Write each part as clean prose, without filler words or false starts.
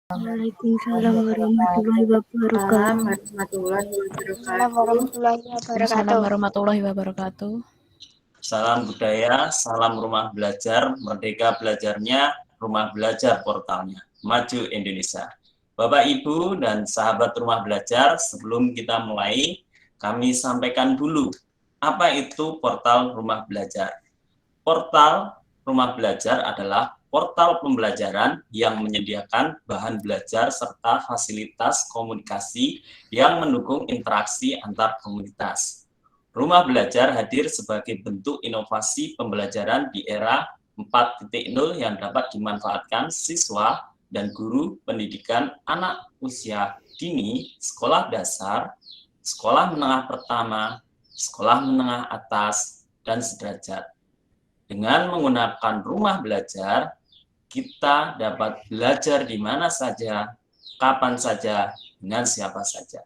Waalaikumsalam warahmatullahi wabarakatuh. Waalaikumsalam warahmatullahi wabarakatuh. Salam budaya, salam rumah belajar, merdeka belajarnya, rumah belajar portalnya, maju Indonesia. Bapak, Ibu, dan sahabat rumah belajar, sebelum kita mulai, kami sampaikan dulu, apa itu portal rumah belajar? Portal rumah belajar adalah portal pembelajaran yang menyediakan bahan belajar serta fasilitas komunikasi yang mendukung interaksi antar komunitas. Rumah belajar hadir sebagai bentuk inovasi pembelajaran di era 4.0 yang dapat dimanfaatkan siswa dan guru pendidikan anak usia dini, sekolah dasar, sekolah menengah pertama, sekolah menengah atas, dan sederajat. Dengan menggunakan rumah belajar, kita dapat belajar di mana saja, kapan saja, dengan siapa saja.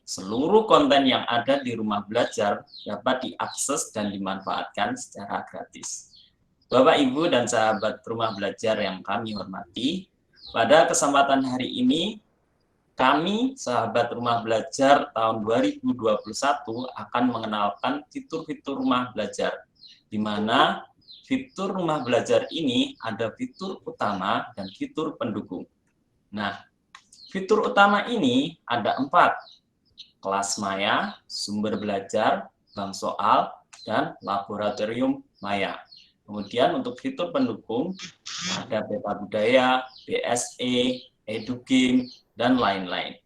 Seluruh konten yang ada di rumah belajar dapat diakses dan dimanfaatkan secara gratis. Bapak, Ibu, dan sahabat rumah belajar yang kami hormati, pada kesempatan hari ini, kami, sahabat rumah belajar tahun 2021, akan mengenalkan fitur-fitur rumah belajar, di mana fitur rumah belajar ini ada fitur utama dan fitur pendukung. Nah, fitur utama ini ada 4. Kelas maya, sumber belajar, bank soal, dan laboratorium maya. Kemudian untuk fitur pendukung ada peta budaya, BSE, EduGame, dan lain-lain.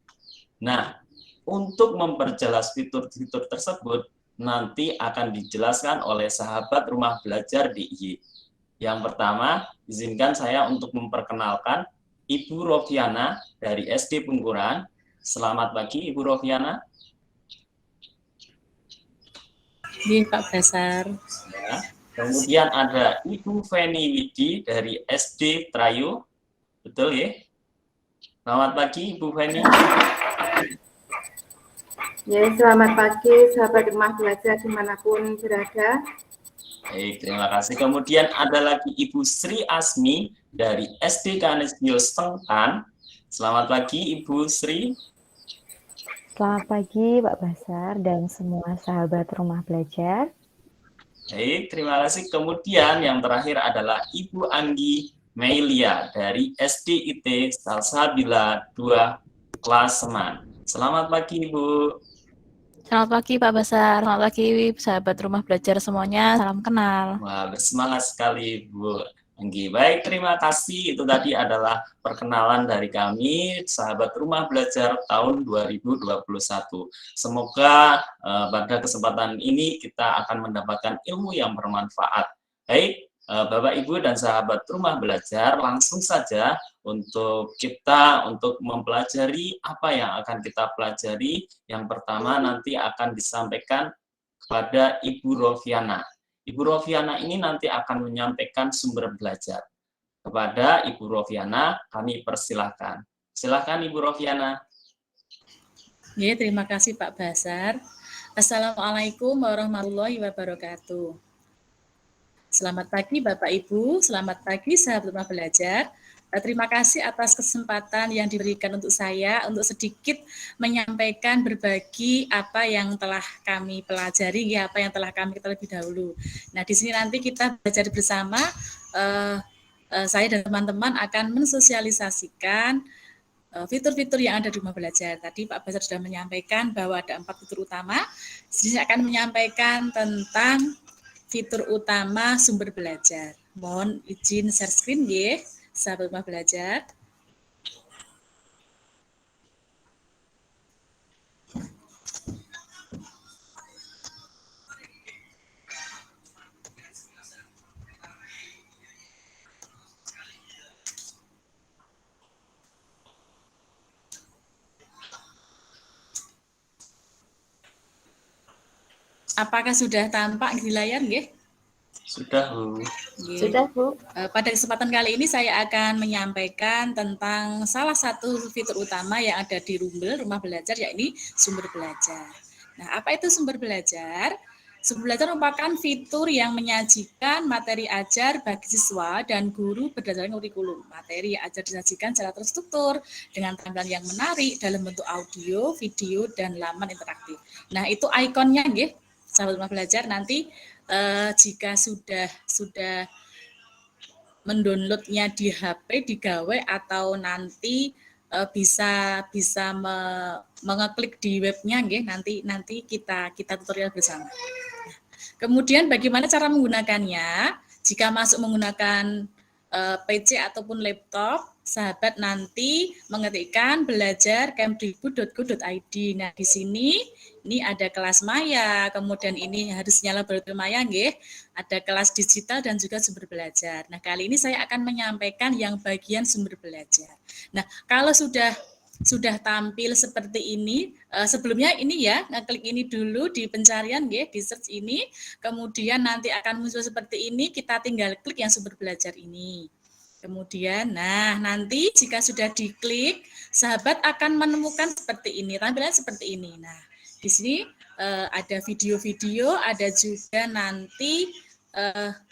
Nah, untuk memperjelas fitur-fitur tersebut, nanti akan dijelaskan oleh sahabat rumah belajar DIY. Yang pertama, izinkan saya untuk memperkenalkan Ibu Rofiana dari SD Pungkuran. Selamat pagi, Ibu Rofiana. Iya, Pak Basar. Ya. Kemudian ada Ibu Feni Widi dari SD Trayu. Betul ya? Selamat pagi, Ibu Feni. Ya, selamat pagi sahabat rumah belajar dimanapun berada. Baik, terima kasih. Kemudian ada lagi Ibu Sri Asmi dari SD Kanesio Sengkan. Selamat pagi, Ibu Sri. Selamat pagi Pak Basar dan semua sahabat rumah belajar. Baik, terima kasih. Kemudian yang terakhir adalah Ibu Anggi Meilia dari SDIT Salsabila 2 kelas Seman. Selamat pagi, Ibu. Selamat pagi Pak Basar, selamat pagi sahabat rumah belajar semuanya, salam kenal. Wah, bersemangat sekali Bu Anggi. Baik, terima kasih. Itu tadi adalah perkenalan dari kami, sahabat rumah belajar tahun 2021. Semoga pada kesempatan ini kita akan mendapatkan ilmu yang bermanfaat. Baik, Bapak, Ibu, dan sahabat rumah belajar, langsung saja untuk mempelajari apa yang akan kita pelajari. Yang pertama nanti akan disampaikan kepada Ibu Rofiana. Ibu Rofiana ini nanti akan menyampaikan sumber belajar. Kepada Ibu Rofiana, kami persilahkan. Silahkan Ibu Rofiana. Ya, terima kasih Pak Basar. Assalamualaikum warahmatullahi wabarakatuh. Selamat pagi Bapak Ibu, selamat pagi sahabat rumah belajar. Terima kasih atas kesempatan yang diberikan untuk saya untuk sedikit menyampaikan berbagi apa yang telah kami pelajari, apa yang telah kami terlebih dahulu. Nah, di sini nanti kita belajar bersama. Saya dan teman-teman akan mensosialisasikan fitur-fitur yang ada di rumah belajar. Tadi Pak Basar sudah menyampaikan bahwa ada 4 fitur utama. Saya akan menyampaikan tentang fitur utama sumber belajar. Mohon izin share screen ya, sahabat rumah belajar. Apakah sudah tampak di layar, nggih? Sudah, Bu. Sudah, Bu. Pada kesempatan kali ini saya akan menyampaikan tentang salah satu fitur utama yang ada di Rumble, rumah belajar, yakni sumber belajar. Nah, apa itu sumber belajar? Sumber belajar merupakan fitur yang menyajikan materi ajar bagi siswa dan guru berdasarkan kurikulum. Materi ajar disajikan secara terstruktur dengan tampilan yang menarik dalam bentuk audio, video, dan laman interaktif. Nah, itu ikonnya, nggih, sahabat rumah belajar. Nanti jika sudah mendownloadnya di HP, digawe atau nanti bisa mengeklik di webnya, nggih, nanti kita tutorial bersama. Kemudian bagaimana cara menggunakannya? Jika masuk menggunakan PC ataupun laptop, sahabat nanti mengetikkan belajar kemdikbud.go.id. Nah, di sini ini ada kelas maya, kemudian ini harusnya laboratorium maya, nggih. Ada kelas digital dan juga sumber belajar. Nah, kali ini saya akan menyampaikan yang bagian sumber belajar. Nah, kalau sudah tampil seperti ini, sebelumnya ini ya, ngeklik ini dulu di pencarian, nggih, di search ini, kemudian nanti akan muncul seperti ini, kita tinggal klik yang sumber belajar ini. Kemudian, nah nanti jika sudah diklik, sahabat akan menemukan seperti ini, tampilan seperti ini. Nah, di sini ada video-video, ada juga nanti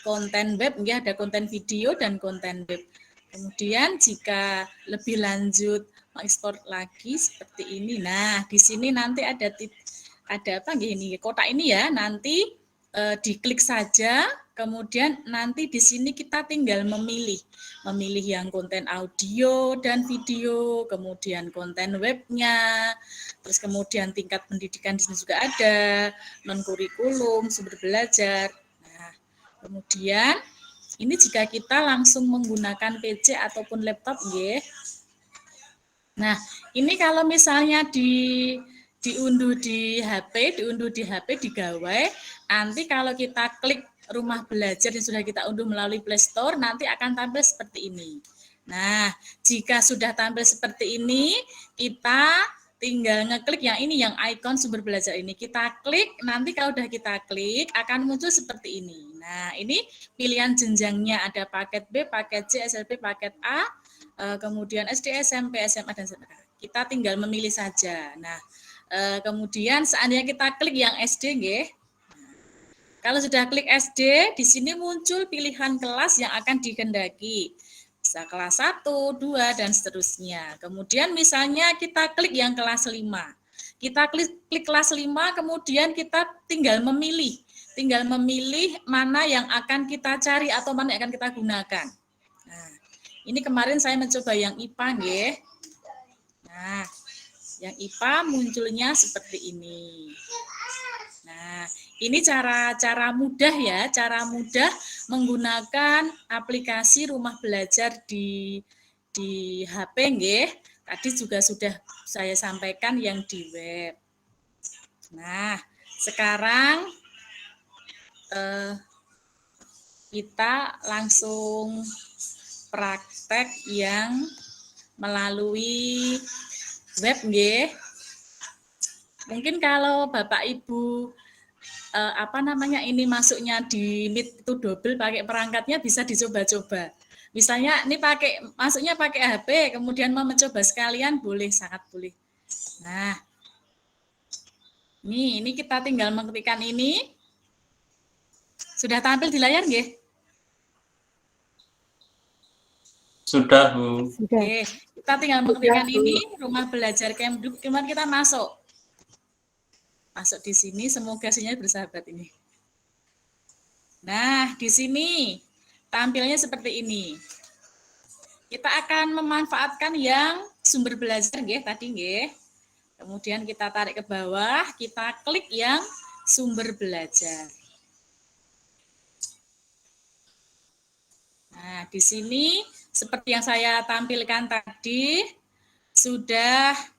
konten web, ya, ada konten video dan konten web. Kemudian jika lebih lanjut mengekspor lagi seperti ini. Nah, di sini nanti ada apa ini kotak ini ya, nanti diklik saja, kemudian nanti di sini kita tinggal memilih yang konten audio dan video, kemudian konten webnya, terus kemudian tingkat pendidikan di sini juga ada, non kurikulum, sumber belajar. Nah, kemudian ini jika kita langsung menggunakan PC ataupun laptop, nggih. Nah, ini kalau misalnya diunduh di HP, digawai, nanti kalau kita klik rumah belajar yang sudah kita unduh melalui Play Store, nanti akan tampil seperti ini. Nah, jika sudah tampil seperti ini, kita tinggal ngeklik yang ini, yang ikon sumber belajar ini. Kita klik, nanti kalau sudah kita klik, akan muncul seperti ini. Nah, ini pilihan jenjangnya, ada paket B, paket C, SLB, paket A, kemudian SD, SMP, SMA, dan sebagainya. Kita tinggal memilih saja. Nah, kemudian seandainya kita klik yang SD, nggih. Kalau sudah klik SD, di sini muncul pilihan kelas yang akan dikehendaki. Bisa kelas 1, 2, dan seterusnya. Kemudian misalnya kita klik yang kelas 5. Kita klik kelas 5, kemudian kita tinggal memilih mana yang akan kita cari atau mana yang akan kita gunakan. Nah, ini kemarin saya mencoba yang IPA, nggih. Nah, yang IPA munculnya seperti ini. Nah, ini cara mudah ya, cara mudah menggunakan aplikasi rumah belajar di HP, nggih. Tadi juga sudah saya sampaikan yang di web. Nah, sekarang kita langsung praktek yang melalui web, nggih. Mungkin kalau Bapak Ibu ini masuknya di Meet itu double pakai perangkatnya, bisa dicoba-coba. Misalnya ini masuknya pakai HP, kemudian mau mencoba sekalian, boleh, sangat boleh. Nah, ini kita tinggal mengetikkan ini. Sudah tampil di layar, nggih? Sudah, Bu. Oke, kita tinggal mengetikkan ini, rumah belajar Kemdikbud, kemudian kita masuk di sini, semoga sinyal bersahabat ini. Nah, di sini tampilnya seperti ini. Kita akan memanfaatkan yang sumber belajar, nggih, tadi, nggih. Kemudian kita tarik ke bawah, kita klik yang sumber belajar. Nah, di sini seperti yang saya tampilkan tadi, sudah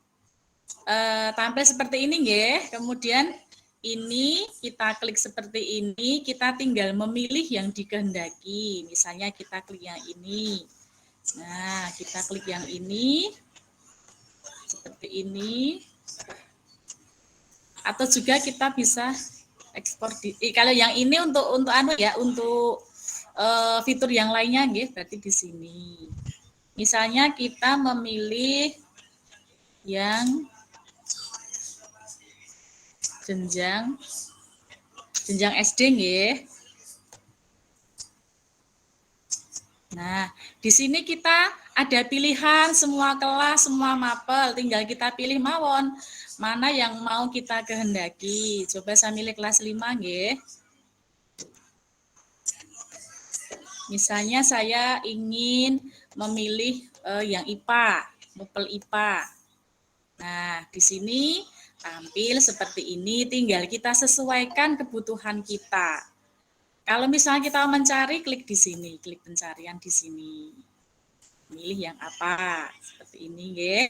tampil seperti ini, nggih. Kemudian ini kita klik seperti ini, kita tinggal memilih yang dikehendaki. Misalnya kita klik yang ini. Nah, kita klik yang ini seperti ini. Atau juga kita bisa ekspor kalau yang ini untuk fitur yang lainnya, nggih, berarti di sini. Misalnya kita memilih yang jenjang jenjang SD nggih. Nah, di sini kita ada pilihan semua kelas, semua mapel, tinggal kita pilih mawon mana yang mau kita kehendaki. Coba saya milih kelas 5 nggih. Misalnya saya ingin memilih yang IPA, mapel IPA. Nah, di sini tampil seperti ini, tinggal kita sesuaikan kebutuhan kita. Kalau misalnya kita mencari, klik di sini, klik pencarian di sini. Pilih yang apa? Seperti ini, nggih.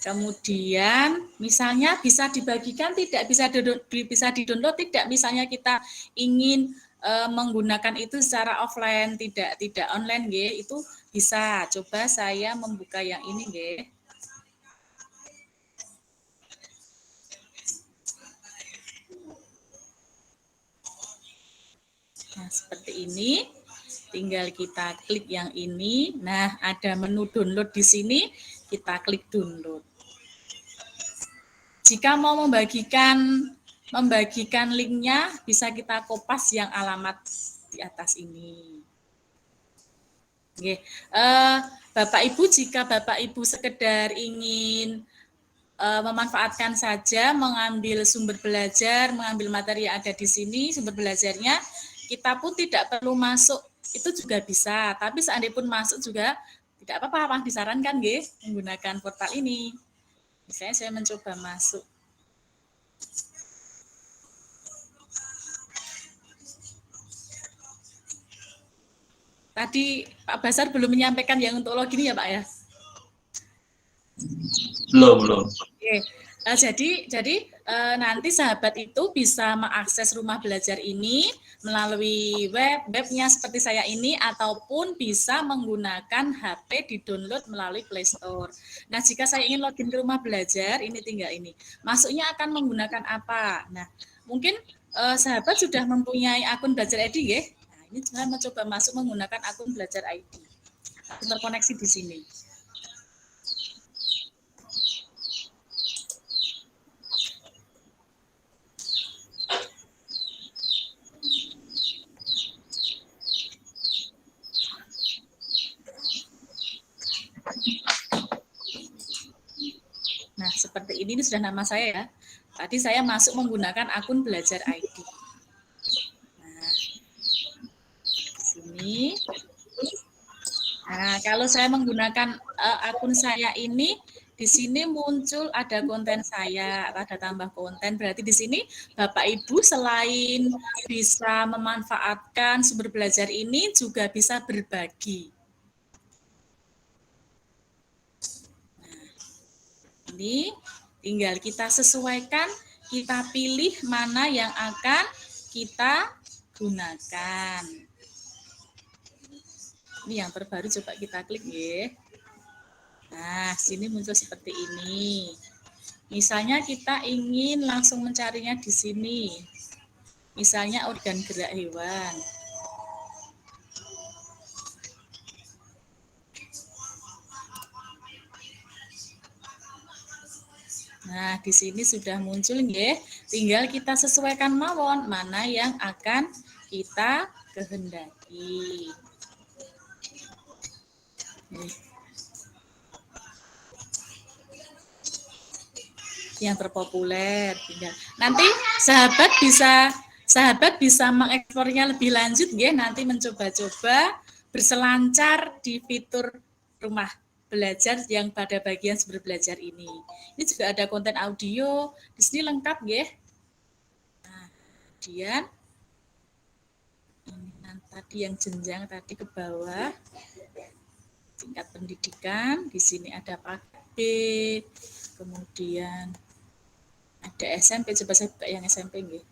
Kemudian misalnya bisa dibagikan, tidak bisa di-download, tidak misalnya kita ingin menggunakan itu secara offline, tidak online, nggih, itu bisa. Coba saya membuka yang ini, nggih. Nah, seperti ini. Tinggal kita klik yang ini. Nah, ada menu download di sini, kita klik download. Jika mau membagikan linknya, bisa kita kopas yang alamat di atas ini. Oke. Bapak Ibu, jika Bapak Ibu sekedar ingin memanfaatkan saja, mengambil sumber belajar, mengambil materi yang ada di sini, sumber belajarnya, kita pun tidak perlu masuk, itu juga bisa. Tapi seandainya pun masuk juga tidak apa-apa, disarankan nggih menggunakan portal ini. Misalnya saya mencoba masuk. Tadi Pak Basar belum menyampaikan yang untuk login ya Pak ya? Belum. Oke. Jadi nanti sahabat itu bisa mengakses rumah belajar ini melalui webnya seperti saya ini, ataupun bisa menggunakan HP di-download melalui Play Store. Nah, jika saya ingin login ke rumah belajar, ini tinggal ini. Masuknya akan menggunakan apa? Nah, mungkin sahabat sudah mempunyai akun Belajar ID, ya? Nah, ini saya mencoba masuk menggunakan akun Belajar ID. Terkoneksi di sini. Nah, seperti ini sudah nama saya ya. Tadi saya masuk menggunakan akun Belajar ID. Nah, sini. Nah, kalau saya menggunakan akun saya ini, di sini muncul ada konten saya, ada tambah konten. Berarti di sini Bapak Ibu selain bisa memanfaatkan sumber belajar ini, juga bisa berbagi. Ini tinggal kita sesuaikan, kita pilih mana yang akan kita gunakan. Ini yang terbaru, coba kita klik ya. Nah, sini muncul seperti ini. Misalnya kita ingin langsung mencarinya di sini. Misalnya organ gerak hewan. Nah, di sini sudah muncul nggih. Tinggal kita sesuaikan mawon mana yang akan kita kehendaki. Yang terpopuler tinggal. Nanti sahabat bisa mengekspornya lebih lanjut nggih, nanti mencoba-coba berselancar di fitur rumah belajar yang pada bagian sumber belajar ini. Ini juga ada konten audio, di sini lengkap nggih. Nah, kemudian ini tadi yang jenjang tadi ke bawah. Tingkat pendidikan, di sini ada paket B, kemudian ada SMP, coba saya buka yang SMP nggih.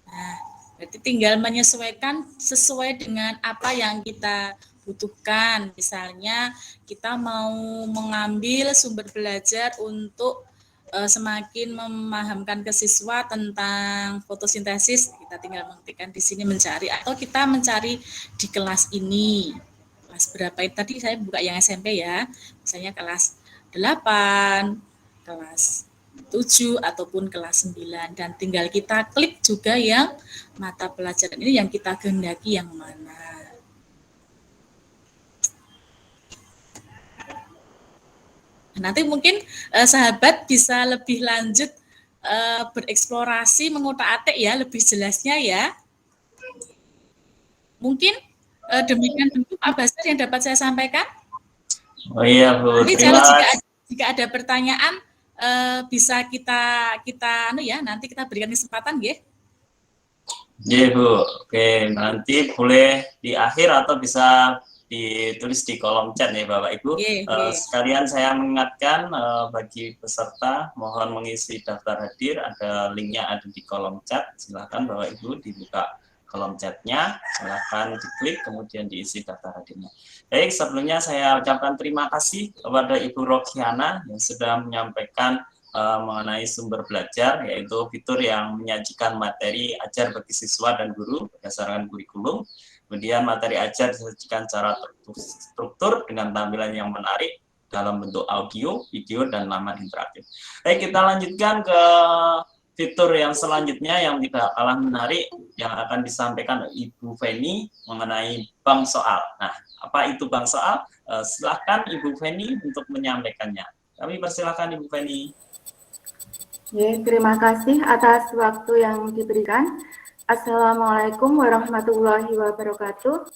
Nah, berarti tinggal menyesuaikan sesuai dengan apa yang kita butuhkan. Misalnya kita mau mengambil sumber belajar untuk semakin memahamkan ke siswa tentang fotosintesis, kita tinggal mengetikkan di sini mencari, atau kita mencari di kelas ini. Kelas berapa itu tadi saya buka yang SMP ya. Misalnya kelas 8, kelas 7 ataupun kelas 9, dan tinggal kita klik juga yang mata pelajaran ini yang kita kehendaki yang mana. Nanti mungkin sahabat bisa lebih lanjut bereksplorasi mengutak-atik ya, lebih jelasnya ya. Mungkin demikian dulu Pak Basar yang dapat saya sampaikan. Oh iya Bu, Nanti terima kasih. jika ada pertanyaan bisa kita nanti kita berikan kesempatan ya. Iya Bu, oke, nanti boleh di akhir atau bisa ditulis di kolom chat nih Bapak Ibu. Sekalian saya mengingatkan bagi peserta mohon mengisi daftar hadir, ada linknya ada di kolom chat. Silakan Bapak Ibu dibuka kolom chatnya, silakan diklik kemudian diisi daftar hadirnya. Baik, sebelumnya saya ucapkan terima kasih kepada Ibu Rokiana yang sudah menyampaikan mengenai sumber belajar, yaitu fitur yang menyajikan materi ajar bagi siswa dan guru berdasarkan kurikulum. Kemudian materi ajar disajikan secara terstruktur dengan tampilan yang menarik dalam bentuk audio, video, dan laman interaktif. Baik, kita lanjutkan ke fitur yang selanjutnya yang tidak kalah menarik yang akan disampaikan Ibu Feni mengenai bank soal. Nah, apa itu bank soal? Silahkan Ibu Feni untuk menyampaikannya. Kami persilahkan Ibu Feni. Ya, terima kasih atas waktu yang diberikan. Assalamualaikum warahmatullahi wabarakatuh.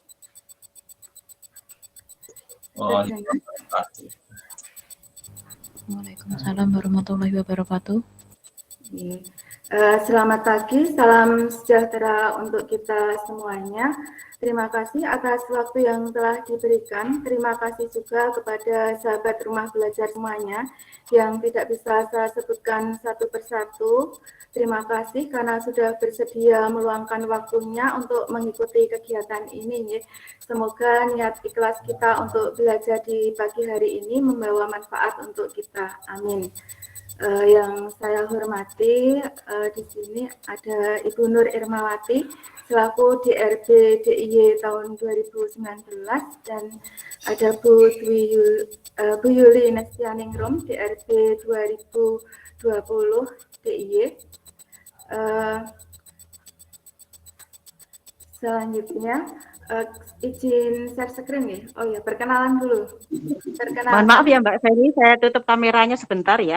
Waalaikumsalam warahmatullahi wabarakatuh. Selamat pagi, salam sejahtera untuk kita semuanya. Terima kasih atas waktu yang telah diberikan. Terima kasih juga kepada sahabat rumah belajar semuanya yang tidak bisa saya sebutkan satu persatu. Terima kasih karena sudah bersedia meluangkan waktunya untuk mengikuti kegiatan ini. Semoga niat ikhlas kita untuk belajar di pagi hari ini membawa manfaat untuk kita. Amin. Yang saya hormati di sini ada Ibu Nur Irmawati selaku DRB DIY tahun 2019 dan ada Bu Yuli Nestianingrum DRB 2020 DIY. Selanjutnya izin share screen ya. Oh ya, perkenalan dulu. Mohon maaf ya Mbak Feni, saya tutup kameranya sebentar ya.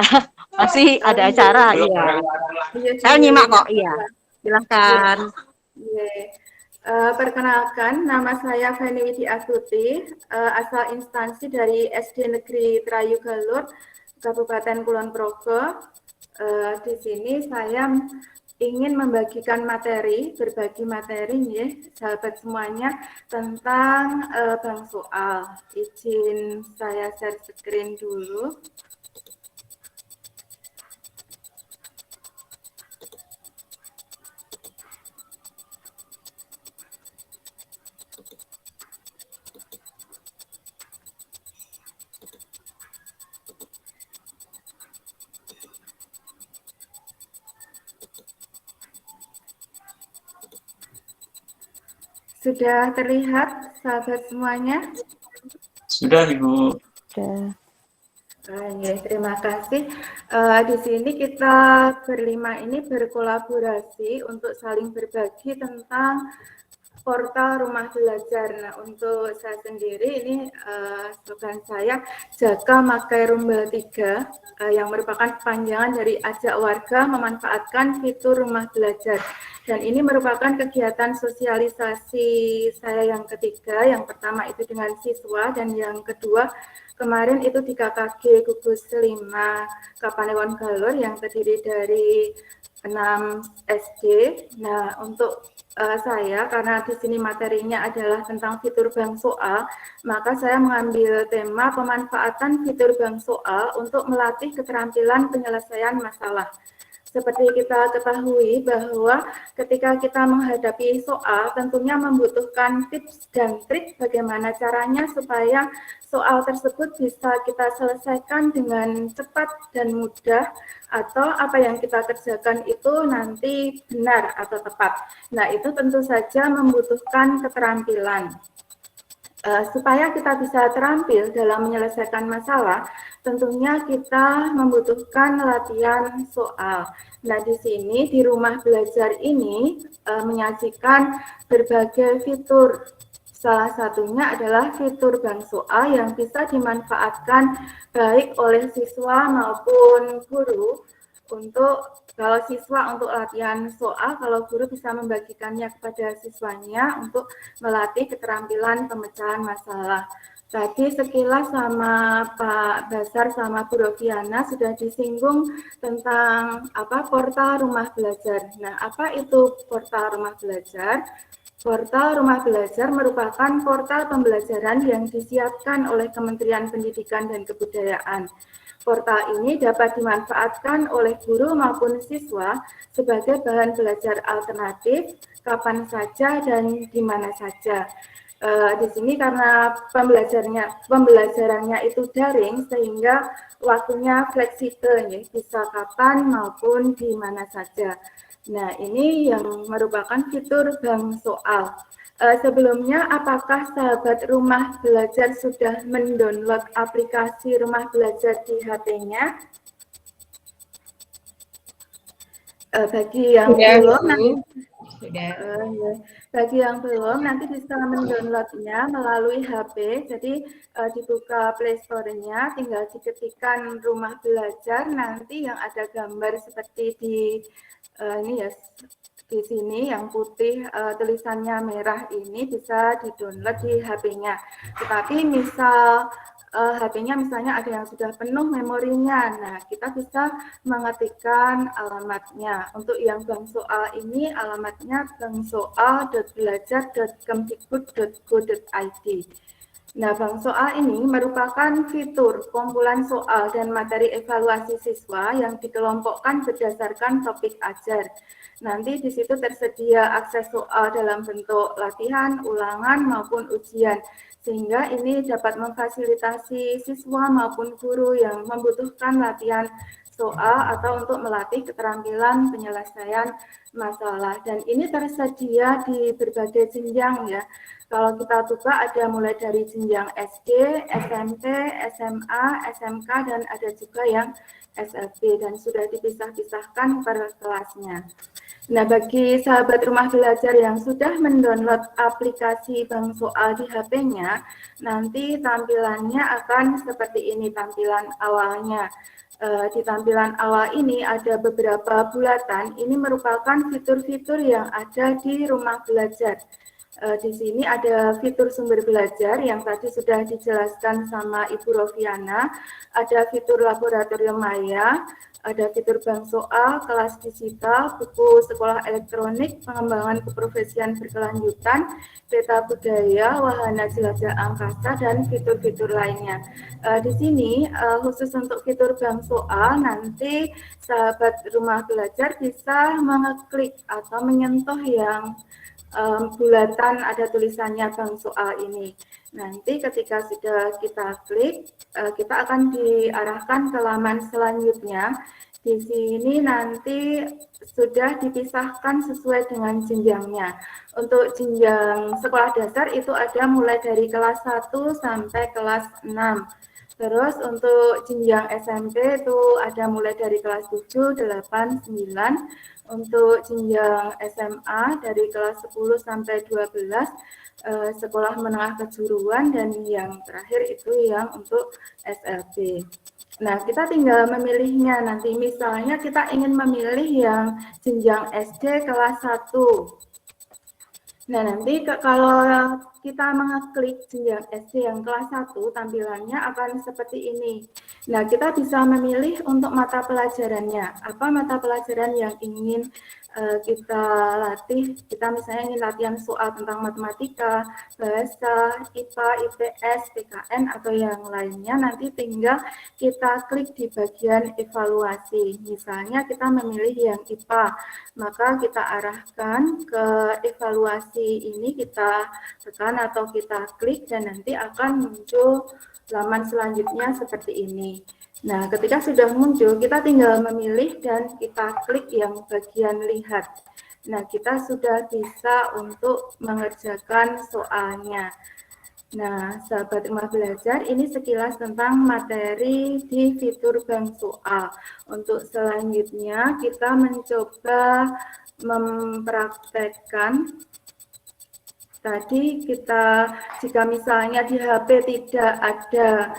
Masih ada acara ya. Saya nyimak kok, iya. Silahkan. Perkenalkan, nama saya Feni Widi Astuti, asal instansi dari SD Negeri Terayu Galur, Kabupaten Kulon Progo. Di sini saya ingin membagikan materi, berbagi materi ya, sahabat semuanya tentang bank soal. Izin saya share screen dulu. Sudah terlihat sahabat semuanya? Sudah Ibu. Sudah. Ya, terima kasih. Di sini kita berlima ini berkolaborasi untuk saling berbagi tentang portal rumah belajar. Nah, untuk saya sendiri ini slogan saya Jaga Makai Rumba 3 yang merupakan kepanjangan dari ajak warga memanfaatkan fitur rumah belajar. Dan ini merupakan kegiatan sosialisasi saya yang ketiga. Yang pertama itu dengan siswa dan yang kedua kemarin itu di KKG Gugus 5 Kapanewon Galur yang terdiri dari 6 SD. Nah, untuk saya karena di sini materinya adalah tentang fitur bank soal, maka saya mengambil tema pemanfaatan fitur bank soal untuk melatih keterampilan penyelesaian masalah. Seperti kita ketahui bahwa ketika kita menghadapi soal tentunya membutuhkan tips dan trik bagaimana caranya supaya soal tersebut bisa kita selesaikan dengan cepat dan mudah atau apa yang kita kerjakan itu nanti benar atau tepat. Nah, itu tentu saja membutuhkan keterampilan. Supaya kita bisa terampil dalam menyelesaikan masalah, tentunya kita membutuhkan latihan soal. Nah, di sini di rumah belajar ini menyajikan berbagai fitur. Salah satunya adalah fitur bank soal yang bisa dimanfaatkan baik oleh siswa maupun guru untuk kalau siswa untuk latihan soal, kalau guru bisa membagikannya kepada siswanya untuk melatih keterampilan pemecahan masalah. Tadi sekilas sama Pak Basar sama Bu Rofiana sudah disinggung tentang portal rumah belajar. Nah, apa itu portal rumah belajar? Portal Rumah Belajar merupakan portal pembelajaran yang disiapkan oleh Kementerian Pendidikan dan Kebudayaan. Portal ini dapat dimanfaatkan oleh guru maupun siswa sebagai bahan belajar alternatif kapan saja dan di mana saja. Di sini karena pembelajarannya itu daring sehingga waktunya fleksibel, ya, bisa kapan maupun di mana saja. Nah, ini yang merupakan fitur bank soal. Sebelumnya, apakah sahabat rumah belajar sudah mendownload aplikasi rumah belajar di HP-nya? Bagi yang belum, bagi yang belum, nanti bisa mendownloadnya melalui HP. Jadi dibuka Play Store-nya, tinggal diketikkan rumah belajar. Nanti yang ada gambar seperti di ini ya, di sini yang putih tulisannya merah ini bisa di-download di HP-nya. Tetapi misal HP-nya misalnya ada yang sudah penuh memorinya, nah kita bisa mengetikkan alamatnya. Untuk yang bank soal ini alamatnya banksoal.belajar.kemdikbud.go.id. Nah, bank soal ini merupakan fitur kumpulan soal dan materi evaluasi siswa yang dikelompokkan berdasarkan topik ajar. Nanti di situ tersedia akses soal dalam bentuk latihan, ulangan, maupun ujian. Sehingga ini dapat memfasilitasi siswa maupun guru yang membutuhkan latihan soal atau untuk melatih keterampilan penyelesaian masalah. Dan ini tersedia di berbagai jenjang, ya. Kalau kita buka ada mulai dari jenjang SD, SMP, SMA, SMK, dan ada juga yang SLB dan sudah dipisah-pisahkan per kelasnya. Nah, bagi sahabat rumah belajar yang sudah mendownload aplikasi bank soal di HP-nya, nanti tampilannya akan seperti ini tampilan awalnya. Di tampilan awal ini ada beberapa bulatan, ini merupakan fitur-fitur yang ada di rumah belajar. Di sini ada fitur sumber belajar yang tadi sudah dijelaskan sama Ibu Rofiana, ada fitur laboratorium maya, ada fitur bank soal, kelas digital, buku sekolah elektronik, pengembangan keprofesian berkelanjutan, peta budaya, wahana jelajah angkasa, dan fitur-fitur lainnya. Di sini khusus untuk fitur bank soal, nanti sahabat rumah belajar bisa mengeklik atau menyentuh yang bulatan ada tulisannya bank soal ini. Nanti ketika sudah kita klik, kita akan diarahkan ke laman selanjutnya. Di sini nanti sudah dipisahkan sesuai dengan jenjangnya. Untuk jenjang sekolah dasar itu ada mulai dari kelas 1 sampai kelas 6. Terus untuk jenjang SMP itu ada mulai dari kelas 7, 8, 9. Untuk jenjang SMA dari kelas 10 sampai 12, sekolah menengah kejuruan, dan yang terakhir itu yang untuk SLB. Nah, kita tinggal memilihnya nanti. Misalnya kita ingin memilih yang jenjang SD kelas 1. Nah, nanti kalau kita mengeklik jenjang SD yang kelas 1, tampilannya akan seperti ini. Nah, kita bisa memilih untuk mata pelajarannya. Apa mata pelajaran yang ingin kita latih? Kita misalnya ingin latihan soal tentang matematika, bahasa, IPA, IPS, PKN, atau yang lainnya. Nanti tinggal kita klik di bagian evaluasi. Misalnya kita memilih yang IPA, maka kita arahkan ke evaluasi ini, kita tekan atau kita klik, dan nanti akan muncul laman selanjutnya seperti ini. Nah, ketika sudah muncul, kita tinggal memilih dan kita klik yang bagian lihat. Nah, kita sudah bisa untuk mengerjakan soalnya. Nah, sahabat rumah belajar, ini sekilas tentang materi di fitur bank soal. Untuk selanjutnya, kita mencoba mempraktekkan. Tadi kita, jika misalnya di HP tidak ada,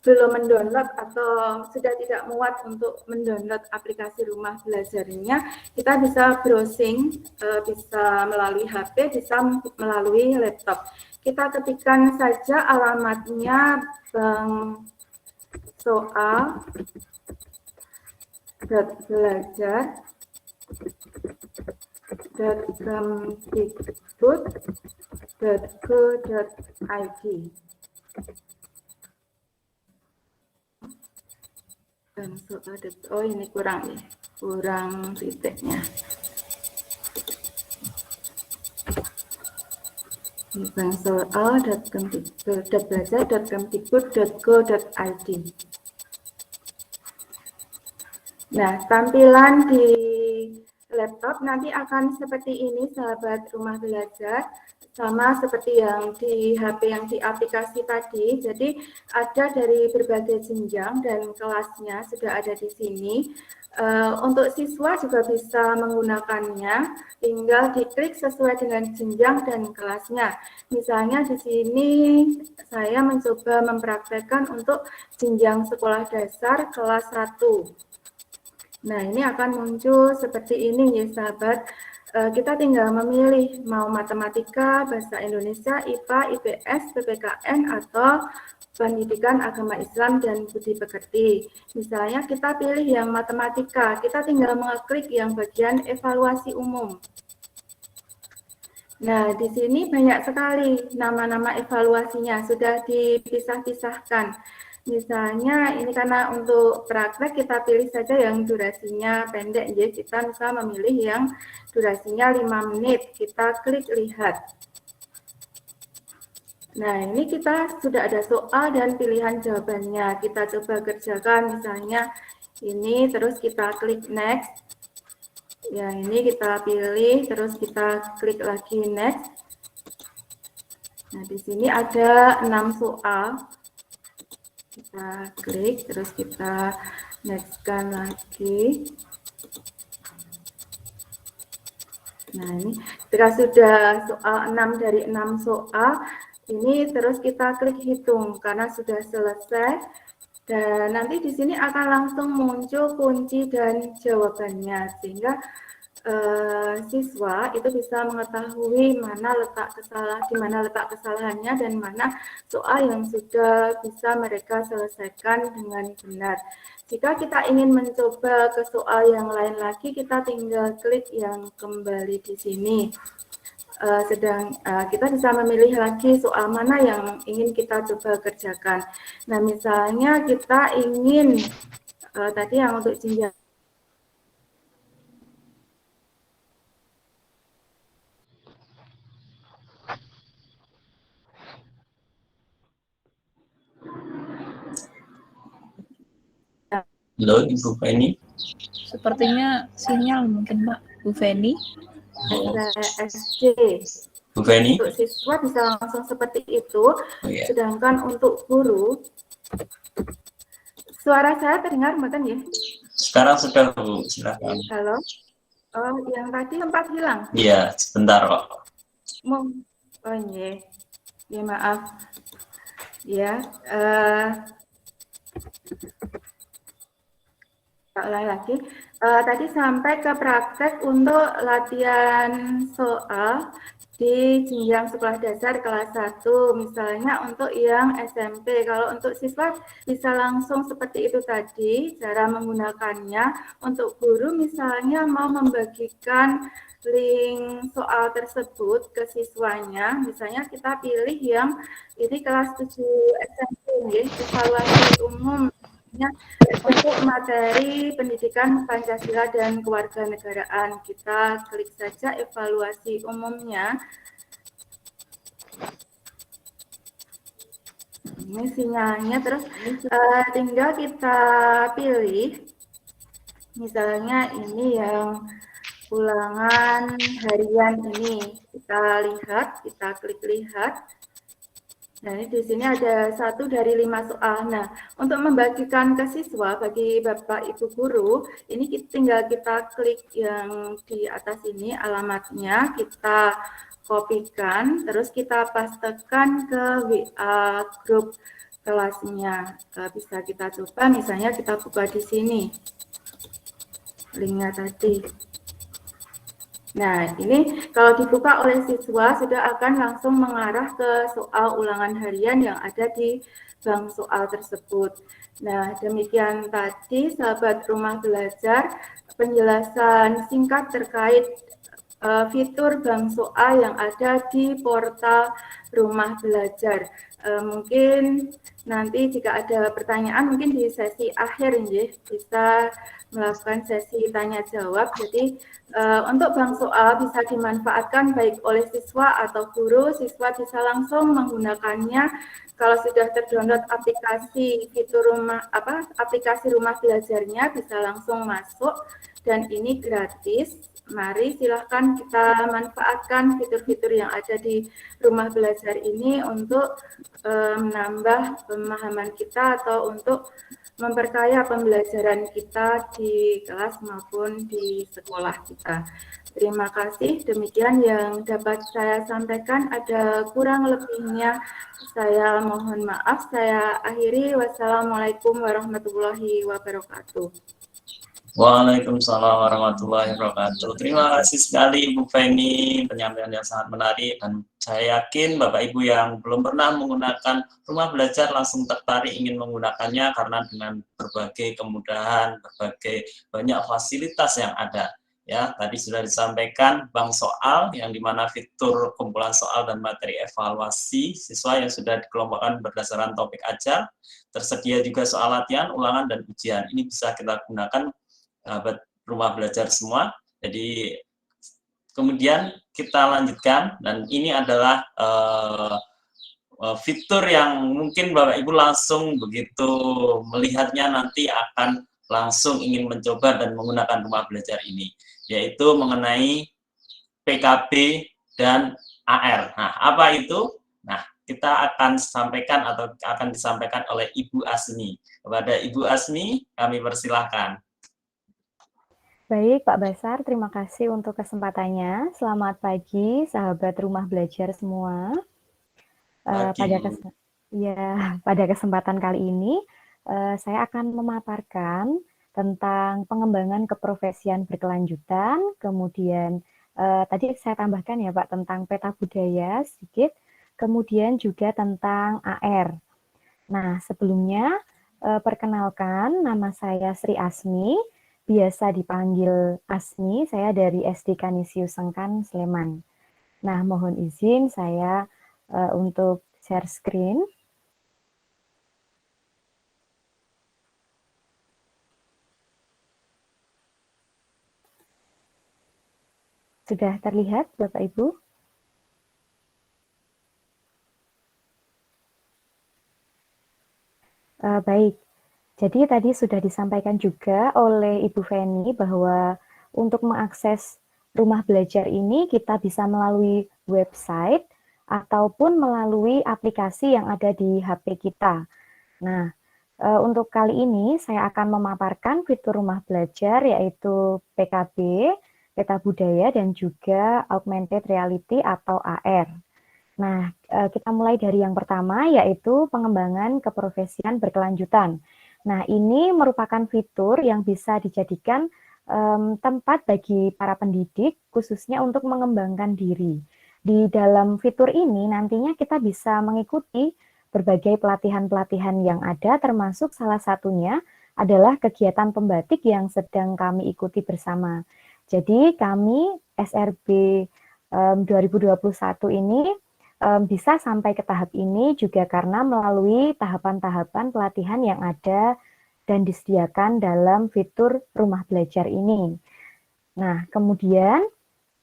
belum mendownload atau sudah tidak muat untuk mendownload aplikasi rumah belajarnya, kita bisa browsing, bisa melalui HP, bisa melalui laptop. Kita ketikkan saja alamatnya bank soal belajar.kemdikbud.go.id. Oh, ini kurang titiknya. bangsoal.belajar.kemdikbud.go.id. Nah, tampilan di laptop nanti akan seperti ini, sahabat rumah belajar, sama seperti yang di HP yang di aplikasi tadi. Jadi ada dari berbagai jenjang dan kelasnya sudah ada di sini. Untuk siswa juga bisa menggunakannya, tinggal diklik sesuai dengan jenjang dan kelasnya. Misalnya di sini saya mencoba mempraktekkan untuk jenjang sekolah dasar kelas 1. Nah, ini akan muncul seperti ini ya sahabat. Kita tinggal memilih mau matematika, bahasa Indonesia, IPA, IPS, PPKN, atau pendidikan agama Islam dan budi pekerti. Misalnya kita pilih yang matematika, kita tinggal mengeklik yang bagian evaluasi umum. Nah, di sini banyak sekali nama-nama evaluasinya, sudah dipisah-pisahkan. Misalnya ini karena untuk praktek kita pilih saja yang durasinya pendek, jadi kita bisa memilih yang durasinya 5 menit, kita klik lihat. Nah, ini kita sudah ada soal dan pilihan jawabannya, kita coba kerjakan misalnya ini, terus kita klik next. Ya, ini kita pilih, terus kita klik lagi next. Nah, di sini ada 6 soal. Kita klik, terus kita next-kan lagi. Nah, ini ketika sudah soal 6 dari 6 soal, ini terus kita klik hitung karena sudah selesai. Dan nanti di sini akan langsung muncul kunci dan jawabannya, sehingga siswa itu bisa mengetahui di mana letak kesalahannya dan mana soal yang sudah bisa mereka selesaikan dengan benar. Jika kita ingin mencoba ke soal yang lain lagi, kita tinggal klik yang kembali di sini. Kita bisa memilih lagi soal mana yang ingin kita coba kerjakan. Nah, misalnya kita ingin tadi yang untuk jenjang Halo, Ibu Feni. Sepertinya sinyal mungkin, Mbak. Bu Feni. SD. Bu Feni. Untuk siswa bisa langsung seperti itu. iya. Sedangkan untuk guru, suara saya terdengar, Mbak ya? Sekarang sudah, Bu. Silakan. Halo. Oh, yang tadi sempat hilang. Iya, sebentar kok. Oh, iya. Ya, maaf. Ya, ulang lagi. Tadi sampai ke praktek untuk latihan soal di jenjang sekolah dasar kelas 1, misalnya untuk yang SMP. Kalau untuk siswa bisa langsung seperti itu tadi, cara menggunakannya. Untuk guru misalnya mau membagikan link soal tersebut ke siswanya, misalnya kita pilih yang ini kelas 7 SMP, ya, evaluasi umum. Untuk materi pendidikan Pancasila dan kewarganegaraan, kita klik saja evaluasi umumnya. Ini sinyalnya, terus tinggal kita pilih, misalnya ini yang ulangan harian ini, kita lihat, kita klik lihat. Nah, di sini ada 1 dari 5 soal. Nah, untuk membagikan ke siswa bagi Bapak Ibu guru, ini tinggal kita klik yang di atas ini alamatnya, kita kopikan, terus kita pastekan ke WA grup kelasnya. Bisa kita coba, misalnya kita buka di sini linknya tadi. Nah, ini kalau dibuka oleh siswa sudah akan langsung mengarah ke soal ulangan harian yang ada di bank soal tersebut. Nah, demikian tadi sahabat rumah belajar penjelasan singkat terkait fitur bank soal yang ada di portal rumah belajar. Mungkin nanti jika ada pertanyaan mungkin di sesi akhir ya, bisa melakukan sesi tanya jawab. Jadi untuk bank soal bisa dimanfaatkan baik oleh siswa atau guru. Siswa bisa langsung menggunakannya kalau sudah terdownload aplikasi fitur aplikasi rumah belajarnya, bisa langsung masuk dan ini gratis. Mari silahkan kita manfaatkan fitur-fitur yang ada di rumah belajar ini untuk menambah pemahaman kita atau untuk memperkaya pembelajaran kita di kelas maupun di sekolah kita. Terima kasih, demikian yang dapat saya sampaikan. Ada kurang lebihnya saya mohon maaf. Saya akhiri. Wassalamualaikum warahmatullahi wabarakatuh. Waalaikumsalam warahmatullahi wabarakatuh. Terima kasih sekali Ibu Feni, penyampaian yang sangat menarik, dan saya yakin Bapak Ibu yang belum pernah menggunakan rumah belajar langsung tertarik ingin menggunakannya karena dengan berbagai kemudahan, berbagai banyak fasilitas yang ada. Ya, tadi sudah disampaikan bank soal yang dimana fitur kumpulan soal dan materi evaluasi siswa yang sudah dikelompokkan berdasarkan topik ajar. Tersedia juga soal latihan, ulangan, dan ujian. Ini bisa kita gunakan sahabat rumah belajar semua. Jadi kemudian kita lanjutkan, dan ini adalah fitur yang mungkin Bapak Ibu langsung begitu melihatnya nanti akan langsung ingin mencoba dan menggunakan rumah belajar ini, yaitu mengenai PKB dan AR. Nah, apa itu? Nah, kita akan sampaikan atau akan disampaikan oleh Ibu Asmi. Kepada Ibu Asmi, kami persilahkan. Baik, Pak Basar, terima kasih untuk kesempatannya. Selamat pagi, sahabat rumah belajar semua. Pada kesempatan kali ini, saya akan memaparkan tentang pengembangan keprofesian berkelanjutan, kemudian tadi saya tambahkan ya Pak, tentang peta budaya sedikit, kemudian juga tentang AR. Nah, sebelumnya, perkenalkan, nama saya Sri Asmi, biasa dipanggil Asmi, saya dari SD Kanisius Sengkan, Sleman. Nah, mohon izin saya untuk share screen. Sudah terlihat, Bapak Ibu? Baik. Jadi tadi sudah disampaikan juga oleh Ibu Feni bahwa untuk mengakses rumah belajar ini kita bisa melalui website ataupun melalui aplikasi yang ada di HP kita. Nah, untuk kali ini saya akan memaparkan fitur rumah belajar yaitu PKB, peta budaya, dan juga augmented reality atau AR. Nah, kita mulai dari yang pertama yaitu pengembangan keprofesian berkelanjutan. Nah, ini merupakan fitur yang bisa dijadikan tempat bagi para pendidik, khususnya untuk mengembangkan diri. Di dalam fitur ini nantinya kita bisa mengikuti berbagai pelatihan-pelatihan yang ada, termasuk salah satunya adalah kegiatan pembatik yang sedang kami ikuti bersama. Jadi kami SRB 2021 ini bisa sampai ke tahap ini juga karena melalui tahapan-tahapan pelatihan yang ada dan disediakan dalam fitur rumah belajar ini. Nah, kemudian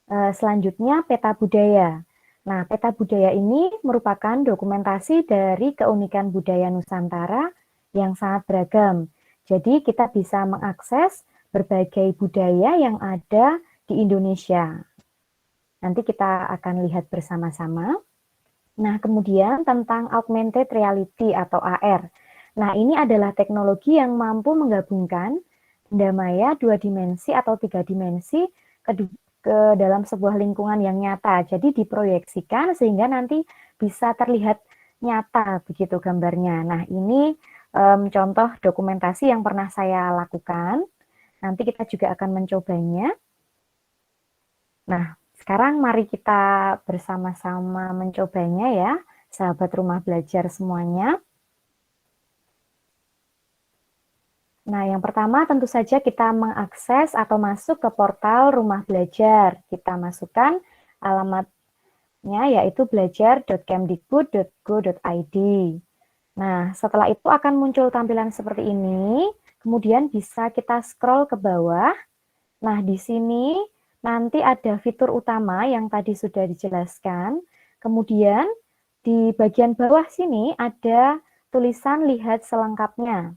selanjutnya peta budaya. Nah, peta budaya ini merupakan dokumentasi dari keunikan budaya Nusantara yang sangat beragam. Jadi kita bisa mengakses berbagai budaya yang ada di Indonesia. Nanti kita akan lihat bersama-sama. Nah, kemudian tentang augmented reality atau AR. Nah, ini adalah teknologi yang mampu menggabungkan benda maya 2 dimensi atau 3 dimensi ke dalam sebuah lingkungan yang nyata. Jadi diproyeksikan sehingga nanti bisa terlihat nyata begitu gambarnya. Nah, ini contoh dokumentasi yang pernah saya lakukan. Nanti kita juga akan mencobanya. Nah, sekarang mari kita bersama-sama mencobanya ya, sahabat rumah belajar semuanya. Nah, yang pertama tentu saja kita mengakses atau masuk ke portal rumah belajar. Kita masukkan alamatnya yaitu belajar.kemdikbud.go.id. Nah, setelah itu akan muncul tampilan seperti ini. Kemudian bisa kita scroll ke bawah. Nah, di sini nanti ada fitur utama yang tadi sudah dijelaskan. Kemudian di bagian bawah sini ada tulisan lihat selengkapnya.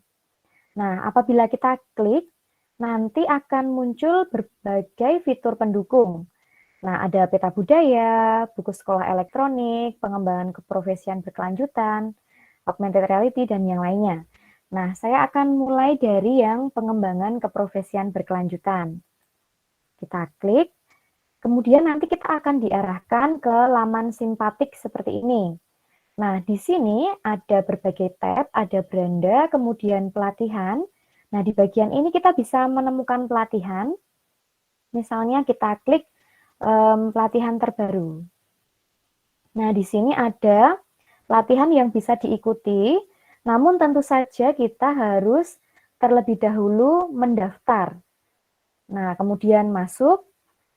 Nah, apabila kita klik, nanti akan muncul berbagai fitur pendukung. Nah, ada peta budaya, buku sekolah elektronik, pengembangan keprofesian berkelanjutan, augmented reality, dan yang lainnya. Nah, saya akan mulai dari yang pengembangan keprofesian berkelanjutan. Kita klik, kemudian nanti kita akan diarahkan ke laman simpatik seperti ini. Nah, di sini ada berbagai tab, ada beranda, kemudian pelatihan. Nah, di bagian ini kita bisa menemukan pelatihan. Misalnya kita klik pelatihan terbaru. Nah, di sini ada pelatihan yang bisa diikuti, namun tentu saja kita harus terlebih dahulu mendaftar. Nah, kemudian masuk,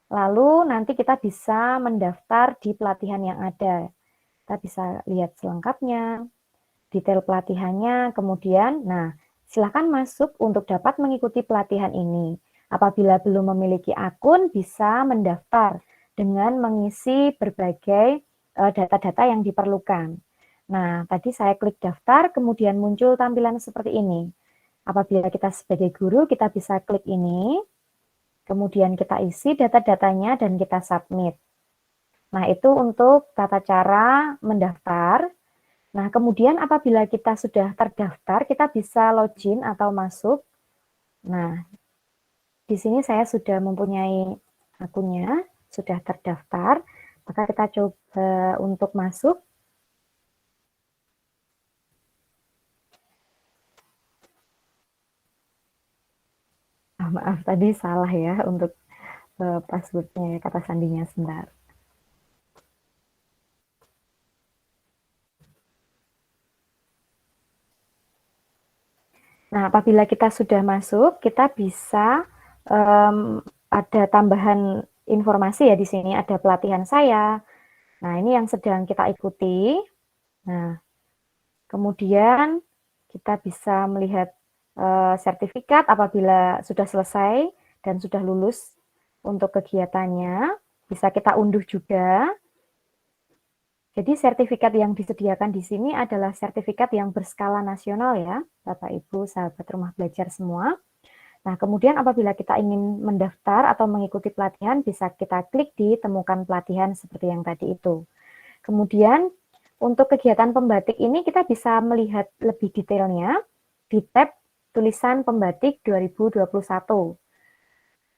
lalu nanti kita bisa mendaftar di pelatihan yang ada. Kita bisa lihat selengkapnya, detail pelatihannya, kemudian, nah, silakan masuk untuk dapat mengikuti pelatihan ini. Apabila belum memiliki akun, bisa mendaftar dengan mengisi berbagai data-data yang diperlukan. Nah, tadi saya klik daftar, kemudian muncul tampilan seperti ini. Apabila kita sebagai guru, kita bisa klik ini, kemudian kita isi data-datanya dan kita submit. Nah, itu untuk tata cara mendaftar. Nah, kemudian apabila kita sudah terdaftar, kita bisa login atau masuk. Nah, di sini saya sudah mempunyai akunnya, sudah terdaftar. Maka kita coba untuk masuk. Maaf, tadi salah ya untuk passwordnya, kata sandinya sebentar. Nah, apabila kita sudah masuk, kita bisa ada tambahan informasi ya di sini, ada pelatihan saya. Nah, ini yang sedang kita ikuti. Nah, kemudian kita bisa melihat sertifikat apabila sudah selesai dan sudah lulus untuk kegiatannya. Bisa kita unduh juga. Jadi sertifikat yang disediakan di sini adalah sertifikat yang berskala nasional ya, Bapak Ibu sahabat rumah belajar semua. Nah, kemudian apabila kita ingin mendaftar atau mengikuti pelatihan, bisa kita klik di temukan pelatihan seperti yang tadi itu. Kemudian untuk kegiatan pembatik ini kita bisa melihat lebih detailnya di tab tulisan pembatik 2021.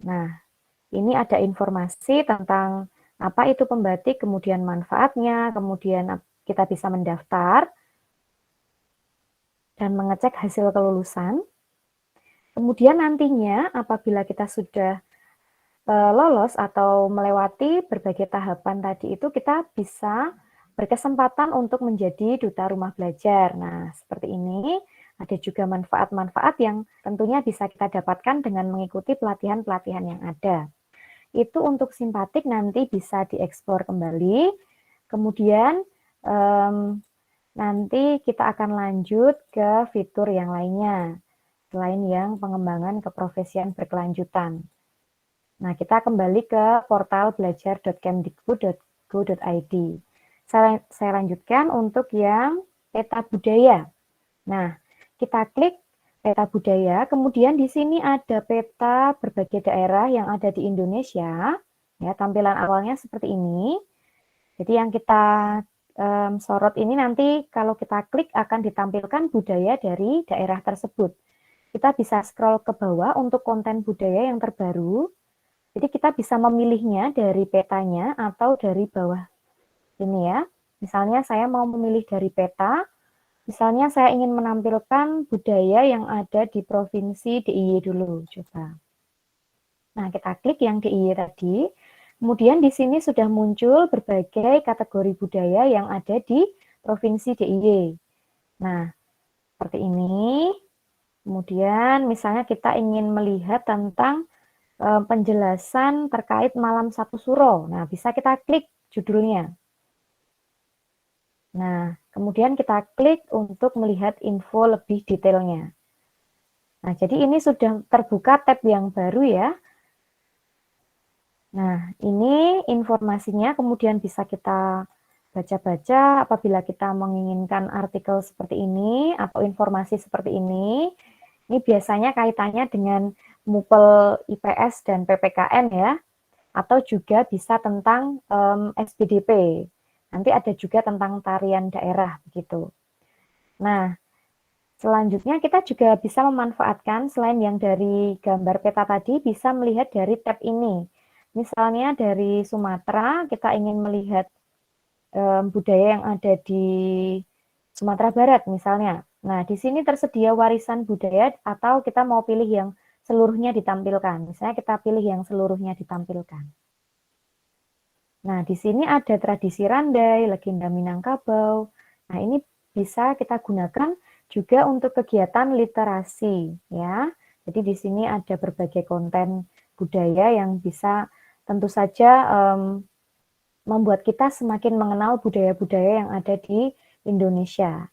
Nah, ini ada informasi tentang apa itu pembatik, kemudian manfaatnya, kemudian kita bisa mendaftar dan mengecek hasil kelulusan. Kemudian nantinya apabila kita sudah lolos atau melewati berbagai tahapan tadi itu, kita bisa berkesempatan untuk menjadi duta rumah belajar. Nah, seperti ini. Ada juga manfaat-manfaat yang tentunya bisa kita dapatkan dengan mengikuti pelatihan-pelatihan yang ada. Itu untuk simpatik nanti bisa dieksplor kembali. Kemudian nanti kita akan lanjut ke fitur yang lainnya, selain yang pengembangan keprofesian berkelanjutan. Nah, kita kembali ke portal belajar.kemdikbud.go.id. Saya lanjutkan untuk yang peta budaya. Nah, kita klik peta budaya, kemudian di sini ada peta berbagai daerah yang ada di Indonesia. Ya, tampilan awalnya seperti ini. Jadi yang kita sorot ini nanti kalau kita klik akan ditampilkan budaya dari daerah tersebut. Kita bisa scroll ke bawah untuk konten budaya yang terbaru. Jadi kita bisa memilihnya dari petanya atau dari bawah ini ya. Misalnya saya mau memilih dari peta, misalnya saya ingin menampilkan budaya yang ada di provinsi DIY dulu, coba. Nah, kita klik yang DIY tadi. Kemudian di sini sudah muncul berbagai kategori budaya yang ada di provinsi DIY. Nah, seperti ini. Kemudian misalnya kita ingin melihat tentang penjelasan terkait Malam Satu Suro. Nah, bisa kita klik judulnya. Nah, kemudian kita klik untuk melihat info lebih detailnya. Nah, jadi ini sudah terbuka tab yang baru ya. Nah, ini informasinya kemudian bisa kita baca-baca apabila kita menginginkan artikel seperti ini atau informasi seperti ini. Ini biasanya kaitannya dengan MUPEL IPS dan PPKN ya, atau juga bisa tentang SBDP. Nanti ada juga tentang tarian daerah begitu. Nah, selanjutnya kita juga bisa memanfaatkan selain yang dari gambar peta tadi, bisa melihat dari tab ini. Misalnya dari Sumatera, kita ingin melihat budaya yang ada di Sumatera Barat misalnya. Nah, di sini tersedia warisan budaya atau kita mau pilih yang seluruhnya ditampilkan. Misalnya kita pilih yang seluruhnya ditampilkan. Nah, di sini ada tradisi Randai, legenda Minangkabau. Nah, ini bisa kita gunakan juga untuk kegiatan literasi ya. Jadi di sini ada berbagai konten budaya yang bisa tentu saja membuat kita semakin mengenal budaya-budaya yang ada di Indonesia.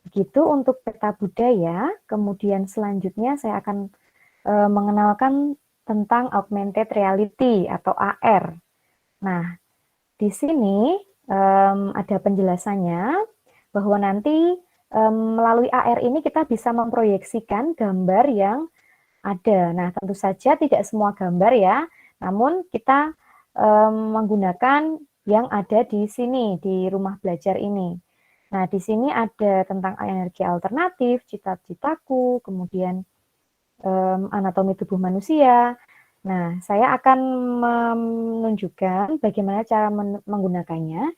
Begitu untuk peta budaya. Kemudian selanjutnya saya akan mengenalkan tentang augmented reality atau AR. Nah, di sini ada penjelasannya bahwa nanti melalui AR ini kita bisa memproyeksikan gambar yang ada. Nah, tentu saja tidak semua gambar ya, namun kita menggunakan yang ada di sini, di rumah belajar ini. Nah, di sini ada tentang energi alternatif, cita-citaku, kemudian anatomi tubuh manusia. Nah, saya akan menunjukkan bagaimana cara menggunakannya.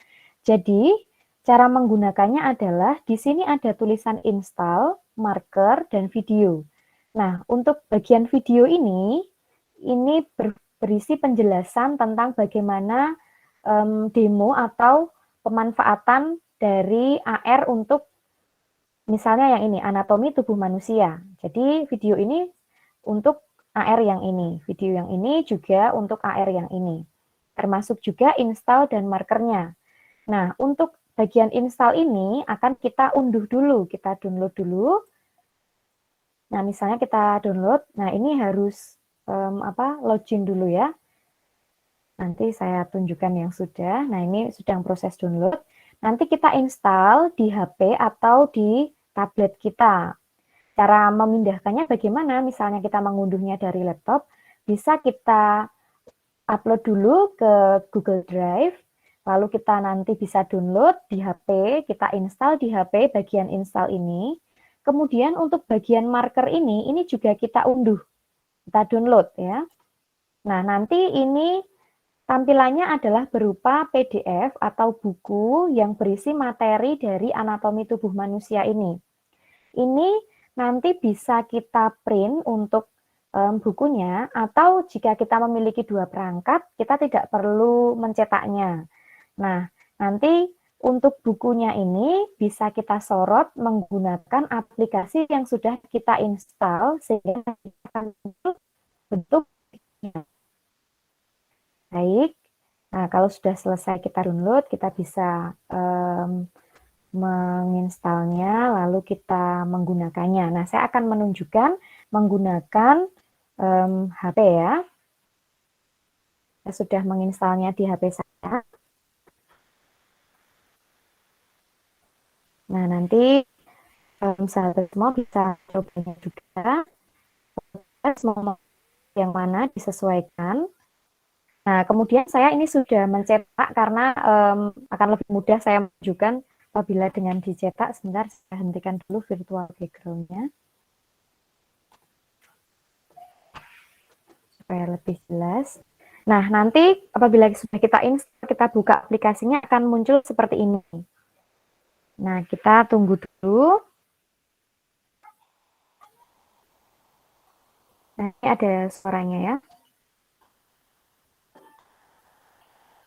Jadi, cara menggunakannya adalah di sini ada tulisan install, marker, dan video. Nah, untuk bagian video ini berisi penjelasan tentang bagaimana demo atau pemanfaatan dari AR untuk misalnya yang ini, anatomi tubuh manusia. Jadi video ini untuk AR yang ini, video yang ini juga untuk AR yang ini. Termasuk juga install dan markernya. Nah, untuk bagian install ini akan kita unduh dulu, kita download dulu. Nah, misalnya kita download, nah ini harus login dulu ya. Nanti saya tunjukkan yang sudah. Nah, ini sedang proses download. Nanti kita install di HP atau di tablet kita. Cara memindahkannya bagaimana? Misalnya kita mengunduhnya dari laptop, bisa kita upload dulu ke Google Drive, lalu kita nanti bisa download di HP, kita install di HP bagian install ini. Kemudian untuk bagian marker ini juga kita unduh, kita download ya. Nah, nanti ini tampilannya adalah berupa PDF atau buku yang berisi materi dari anatomi tubuh manusia ini. Ini nanti bisa kita print untuk bukunya, atau jika kita memiliki 2 perangkat, kita tidak perlu mencetaknya. Nah, nanti untuk bukunya ini bisa kita sorot menggunakan aplikasi yang sudah kita install, sehingga kita akan bentuknya. Baik, nah kalau sudah selesai kita download, kita bisa menginstalnya, lalu kita menggunakannya. Nah, saya akan menunjukkan menggunakan HP ya. Saya sudah menginstalnya di HP saya. Nah, nanti sahabat semua bisa cobanya juga. Mau yang mana disesuaikan. Nah, kemudian saya ini sudah mencetak karena akan lebih mudah saya menunjukkan apabila dengan dicetak. Sebentar, saya hentikan dulu virtual background-nya supaya lebih jelas. Nah, nanti apabila sudah kita install, kita buka aplikasinya akan muncul seperti ini. Nah, kita tunggu dulu. Nah, ini ada suaranya ya.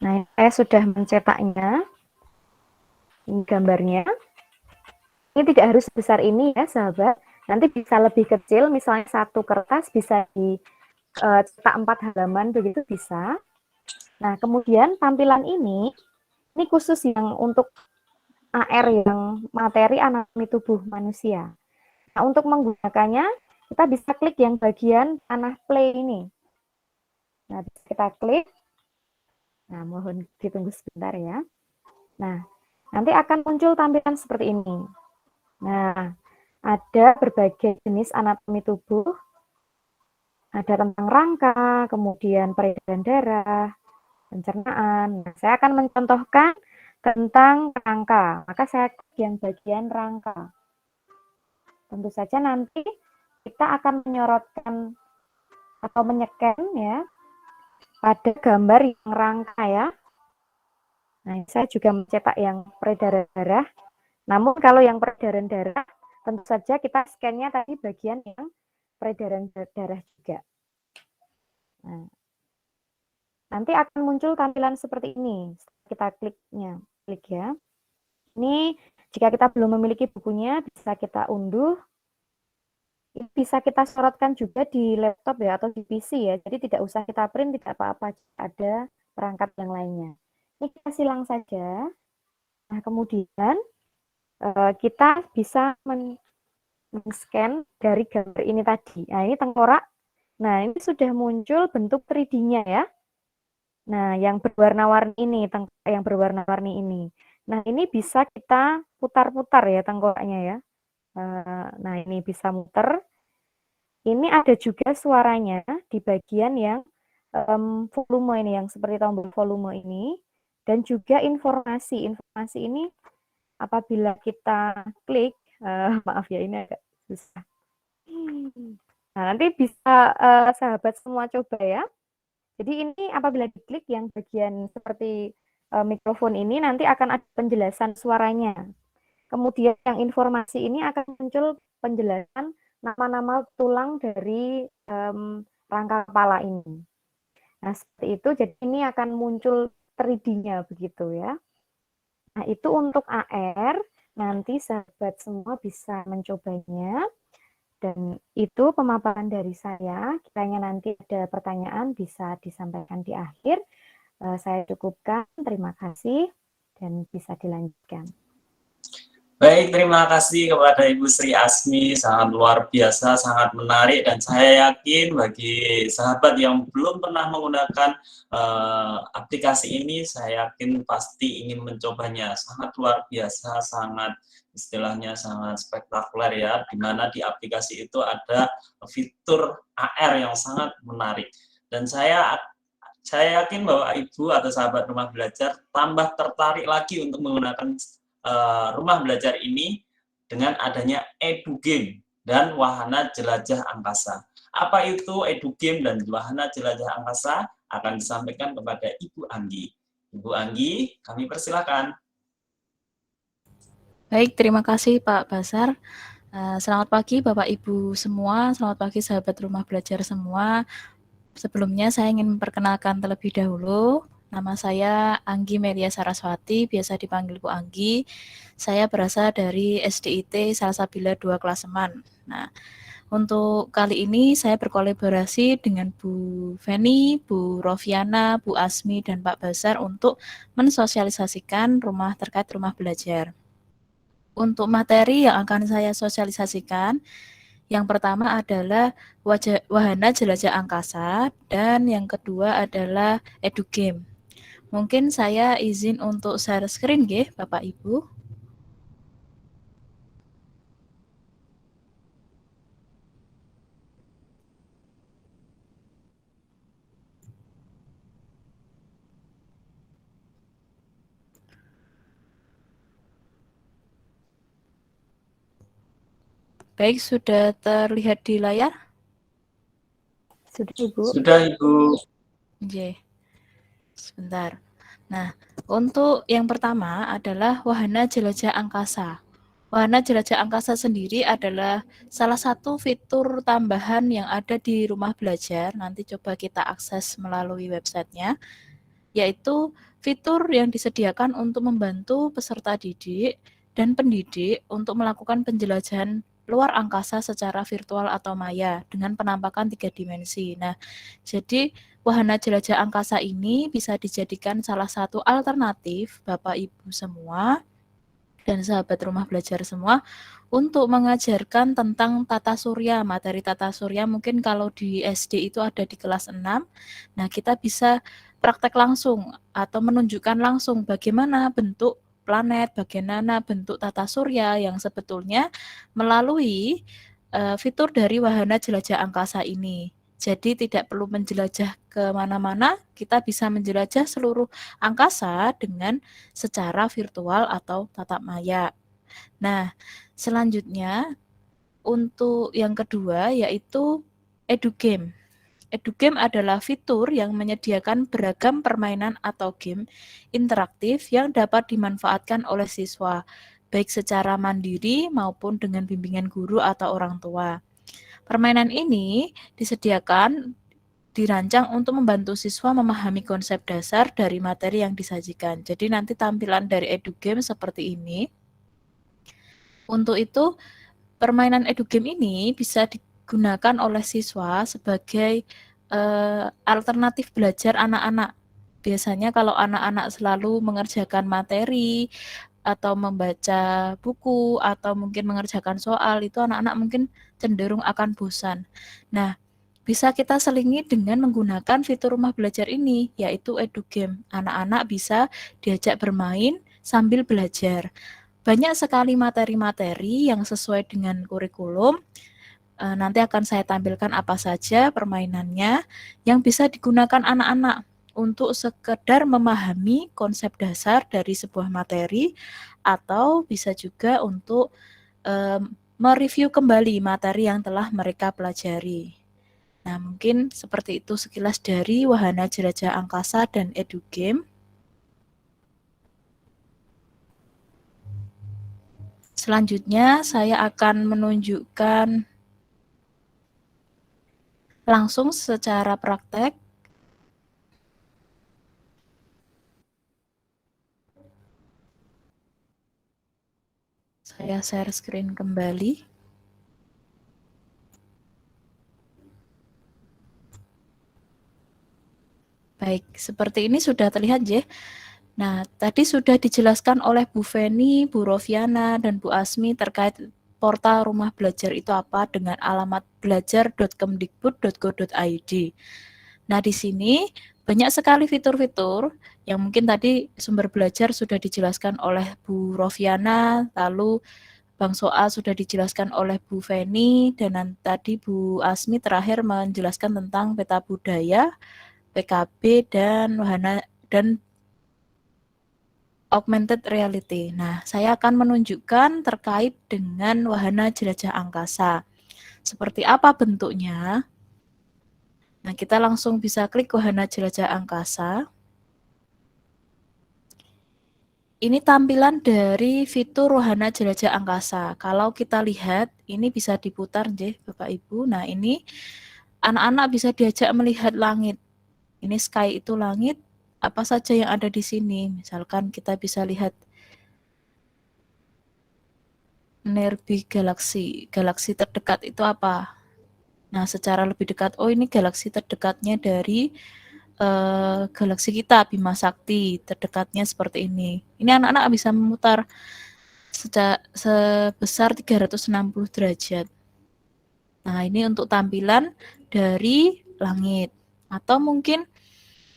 Nah, saya sudah mencetaknya. Ini gambarnya. Ini tidak harus sebesar ini ya, sahabat. Nanti bisa lebih kecil, misalnya satu kertas bisa dicetak 4 halaman, begitu bisa. Nah, kemudian tampilan ini khusus yang untuk AR yang materi anatomi tubuh manusia. Nah, untuk menggunakannya, kita bisa klik yang bagian panah play ini. Nah, kita klik. Nah, mohon ditunggu sebentar ya. Nah, nanti akan muncul tampilan seperti ini. Nah, ada berbagai jenis anatomi tubuh. Ada tentang rangka, kemudian peredaran darah, pencernaan. Nah, saya akan mencontohkan tentang rangka. Maka saya klik yang bagian rangka. Tentu saja nanti kita akan menyorotkan atau menyeken ya pada gambar yang rangka ya. Nah, saya juga mencetak yang peredaran darah. Namun kalau yang peredaran darah, tentu saja kita scan-nya tadi bagian yang peredaran darah juga. Nah, nanti akan muncul tampilan seperti ini. Kita klik ya. Ini jika kita belum memiliki bukunya, bisa kita unduh. Bisa kita sorotkan juga di laptop ya atau di PC ya. Jadi tidak usah kita print, tidak apa-apa. Ada perangkat yang lainnya. Ini kita silang saja. Nah, kemudian kita bisa men-scan dari gambar ini tadi. Nah, ini tengkorak. Nah, ini sudah muncul bentuk 3D-nya ya. Nah, yang berwarna-warni ini, yang berwarna-warni ini. Nah, ini bisa kita putar-putar ya tengkoraknya ya. Nah, ini bisa muter. Ini ada juga suaranya di bagian yang volume ini, yang seperti tombol volume ini. Dan juga informasi. Informasi ini apabila kita klik, maaf ya ini agak susah. Nah, nanti bisa sahabat semua coba ya. Jadi ini apabila diklik yang bagian seperti mikrofon ini, nanti akan ada penjelasan suaranya. Kemudian yang informasi ini akan muncul penjelasan nama-nama tulang dari rangka kepala ini. Nah, seperti itu, jadi ini akan muncul 3D-nya begitu ya. Nah, itu untuk AR, nanti sahabat semua bisa mencobanya. Dan itu pemaparan dari saya. Kiranya nanti ada pertanyaan bisa disampaikan di akhir. Saya cukupkan, terima kasih, dan bisa dilanjutkan. Baik, terima kasih kepada Ibu Sri Asmi, sangat luar biasa, sangat menarik, dan saya yakin bagi sahabat yang belum pernah menggunakan aplikasi ini, saya yakin pasti ingin mencobanya. Sangat luar biasa, sangat istilahnya sangat spektakuler ya, di mana di aplikasi itu ada fitur AR yang sangat menarik. Dan saya yakin bahwa Ibu atau sahabat rumah belajar tambah tertarik lagi untuk menggunakan rumah belajar ini dengan adanya EduGame dan wahana jelajah angkasa. Apa itu EduGame dan wahana jelajah angkasa? Akan disampaikan kepada Ibu Anggi. Ibu Anggi, kami persilakan. Baik, terima kasih Pak Basar. Selamat pagi Bapak Ibu semua, selamat pagi sahabat rumah belajar semua. Sebelumnya saya ingin memperkenalkan terlebih dahulu. Nama saya Anggi Melia Saraswati, biasa dipanggil Bu Anggi. Saya berasal dari SDIT Salsabila 2 Klaseman. Nah, untuk kali ini saya berkolaborasi dengan Bu Feni, Bu Rofiana, Bu Asmi, dan Pak Basar untuk mensosialisasikan terkait rumah belajar. Untuk materi yang akan saya sosialisasikan, yang pertama adalah wahana jelajah angkasa, dan yang kedua adalah EduGame. Mungkin saya izin untuk share screen nggih, Bapak Ibu. Baik, sudah terlihat di layar? Sudah, Ibu. Sudah, Ibu. Oke, sebentar. Nah, untuk yang pertama adalah wahana jelajah angkasa. Wahana jelajah angkasa sendiri adalah salah satu fitur tambahan yang ada di rumah belajar. Nanti coba kita akses melalui websitenya, yaitu fitur yang disediakan untuk membantu peserta didik dan pendidik untuk melakukan penjelajahan luar angkasa secara virtual atau maya dengan penampakan 3 dimensi. Nah, jadi wahana jelajah angkasa ini bisa dijadikan salah satu alternatif Bapak Ibu semua dan sahabat rumah belajar semua untuk mengajarkan tentang tata surya, materi tata surya mungkin kalau di SD itu ada di kelas 6. Nah, kita bisa praktek langsung atau menunjukkan langsung bagaimana bentuk planet, bagaimana bentuk tata surya yang sebetulnya melalui fitur dari wahana jelajah angkasa ini. Jadi tidak perlu menjelajah ke mana-mana, kita bisa menjelajah seluruh angkasa dengan secara virtual atau tatap maya. Nah, selanjutnya untuk yang kedua yaitu EduGame. EduGame adalah fitur yang menyediakan beragam permainan atau game interaktif yang dapat dimanfaatkan oleh siswa, baik secara mandiri maupun dengan bimbingan guru atau orang tua. Permainan ini dirancang untuk membantu siswa memahami konsep dasar dari materi yang disajikan. Jadi nanti tampilan dari EduGame seperti ini. Untuk itu, permainan EduGame ini bisa digunakan oleh siswa sebagai alternatif belajar anak-anak. Biasanya kalau anak-anak selalu mengerjakan materi atau membaca buku atau mungkin mengerjakan soal, itu anak-anak mungkin cenderung akan bosan. Nah, bisa kita selingi dengan menggunakan fitur rumah belajar ini, yaitu EduGame. Anak-anak bisa diajak bermain sambil belajar. Banyak sekali materi-materi yang sesuai dengan kurikulum. Nanti akan saya tampilkan apa saja permainannya yang bisa digunakan anak-anak untuk sekedar memahami konsep dasar dari sebuah materi atau bisa juga untuk mereview kembali materi yang telah mereka pelajari. Nah, mungkin seperti itu sekilas dari wahana jelajah angkasa dan EduGame. Selanjutnya, saya akan menunjukkan langsung secara praktek. Saya share screen kembali. Baik, seperti ini sudah terlihat ya. Nah, tadi sudah dijelaskan oleh Bu Feni, Bu Roviana, dan Bu Asmi terkait portal rumah belajar itu apa dengan alamat belajar.kemdikbud.go.id. Nah, di sini banyak sekali fitur-fitur yang mungkin tadi sumber belajar sudah dijelaskan oleh Bu Roviana, lalu Bang Soal sudah dijelaskan oleh Bu Feni, dan tadi Bu Asmi terakhir menjelaskan tentang peta budaya, PKB, dan wahana dan augmented reality. Nah, saya akan menunjukkan terkait dengan wahana jelajah angkasa. Seperti apa bentuknya? Nah, kita langsung bisa klik wahana jelajah angkasa. Ini tampilan dari fitur wahana jelajah angkasa. Kalau kita lihat, ini bisa diputar deh, Bapak Ibu. Nah, ini anak-anak bisa diajak melihat langit. Ini sky itu langit, apa saja yang ada di sini. Misalkan kita bisa lihat Nerbi galaksi. Galaksi terdekat itu apa? Nah, secara lebih dekat, oh ini galaksi terdekatnya dari galaksi kita, Bima Sakti, terdekatnya seperti ini. Ini anak-anak bisa memutar sebesar 360 derajat. Nah, ini untuk tampilan dari langit. Atau mungkin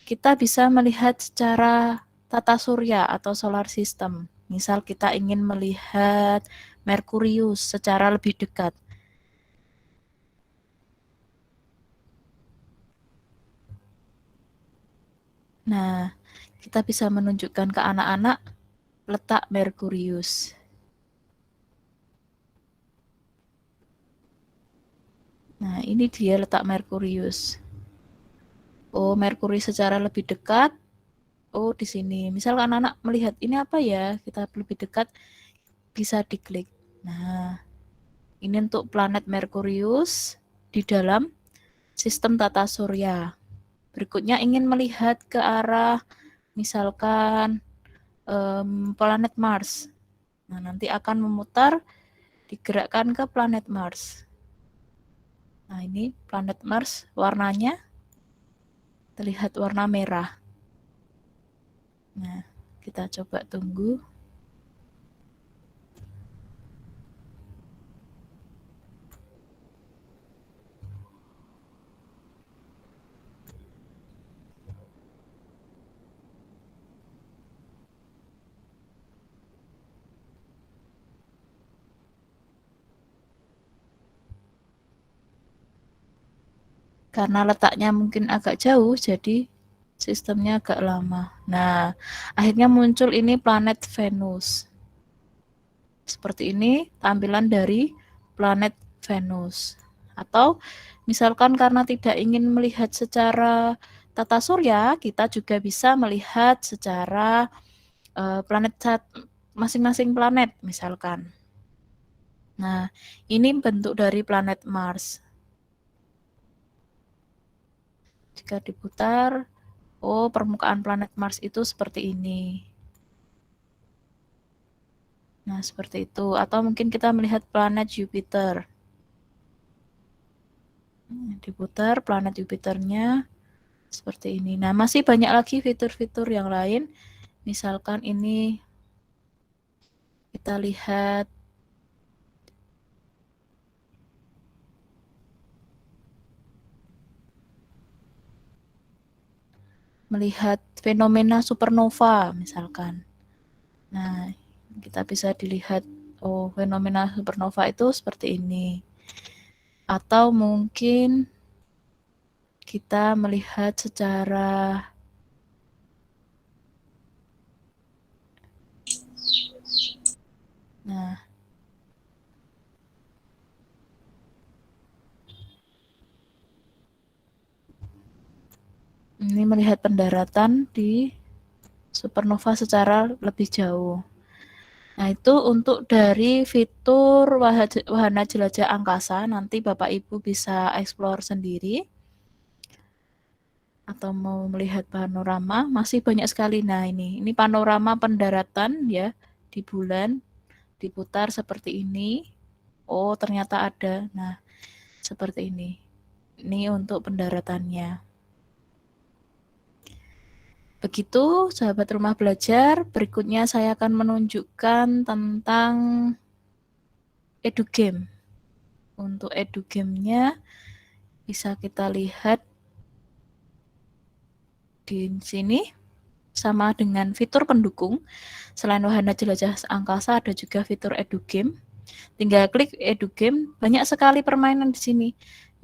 kita bisa melihat secara tata surya atau solar system. Misal kita ingin melihat Merkurius secara lebih dekat. Nah, kita bisa menunjukkan ke anak-anak letak Merkurius. Nah, ini dia letak Merkurius. Oh, Merkuri secara lebih dekat. Oh, di sini. Misal anak-anak melihat ini apa ya, kita lebih dekat, bisa diklik. Nah, ini untuk planet Merkurius di dalam sistem tata surya. Berikutnya ingin melihat ke arah misalkan planet Mars. Nah, nanti akan memutar, digerakkan ke planet Mars. Nah, ini planet Mars warnanya terlihat warna merah. Nah, kita coba tunggu. Karena letaknya mungkin agak jauh, jadi sistemnya agak lama. Nah, akhirnya muncul ini planet Venus. Seperti ini tampilan dari planet Venus. Atau misalkan karena tidak ingin melihat secara tata surya, kita juga bisa melihat secara planet masing-masing planet misalkan. Nah, ini bentuk dari planet Mars. Jika diputar, oh permukaan planet Mars itu seperti ini. Nah, seperti itu. Atau mungkin kita melihat planet Jupiter. Diputar planet Jupiternya seperti ini. Nah, masih banyak lagi fitur-fitur yang lain. Misalkan ini kita lihat melihat fenomena supernova misalkan. Nah, kita bisa dilihat, oh fenomena supernova itu seperti ini. Atau mungkin kita melihat secara ini melihat pendaratan di supernova secara lebih jauh. Nah, itu untuk dari fitur wahana jelajah angkasa. Nanti Bapak Ibu bisa explore sendiri. Atau mau melihat panorama, masih banyak sekali. Nah, ini panorama pendaratan ya di bulan, diputar seperti ini. Oh, ternyata ada. Nah, seperti ini. Ini untuk pendaratannya. Begitu, sahabat rumah belajar. Berikutnya saya akan menunjukkan tentang edugame. Untuk edugame-nya bisa kita lihat di sini. Sama dengan fitur pendukung. Selain wahana jelajah angkasa, ada juga fitur edugame. Tinggal klik edugame, banyak sekali permainan di sini.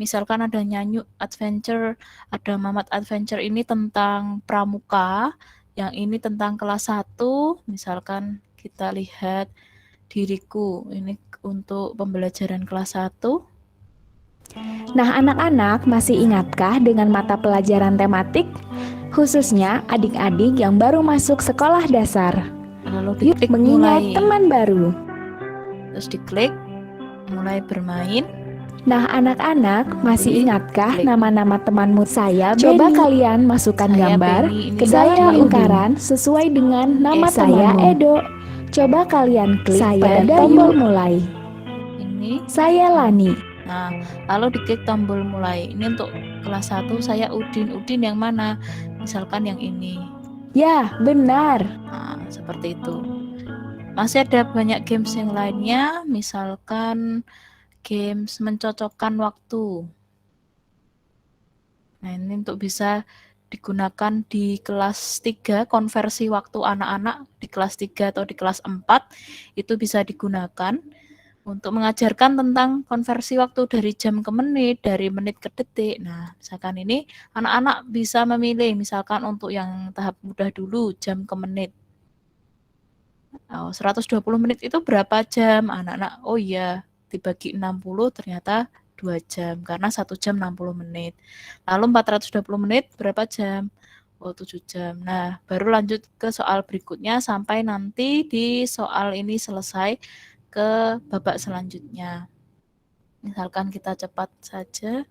Misalkan ada Nyanyuk Adventure, ada Mamat Adventure, ini tentang pramuka, yang ini tentang kelas 1, misalkan kita lihat diriku, ini untuk pembelajaran kelas 1. Nah, anak-anak masih ingatkah dengan mata pelajaran tematik? Khususnya adik-adik yang baru masuk sekolah dasar. Lalu diklik mengingat mulai. Teman baru. Terus diklik mulai bermain. Nah, anak-anak masih ingatkah nama-nama temanmu? Saya Coba Benny. kalian masukkan Saya gambar Benny, ini ke saya dalam Udin. lingkaran sesuai dengan nama Saya temanmu. Edo. Coba kalian klik Saya pada Dayu. tombol mulai. Ini. Saya Lani. Nah, lalu diklik tombol mulai. Ini untuk kelas 1 saya Udin. Udin yang mana? Misalkan yang ini. Ya, benar. Nah, seperti itu. Masih ada banyak games yang lainnya, misalkan games mencocokkan waktu. Nah, ini untuk bisa digunakan di kelas 3, konversi waktu anak-anak di kelas 3 atau di kelas 4, itu bisa digunakan untuk mengajarkan tentang konversi waktu dari jam ke menit, dari menit ke detik. Nah, misalkan ini anak-anak bisa memilih, misalkan untuk yang tahap mudah dulu, jam ke menit. 120 menit itu berapa jam? Anak-anak, oh iya, dibagi 60 ternyata 2 jam karena 1 jam 60 menit. Lalu 420 menit berapa jam? Oh, 7 jam. Nah, baru lanjut ke soal berikutnya sampai nanti di soal ini selesai ke babak selanjutnya. Misalkan kita cepat saja.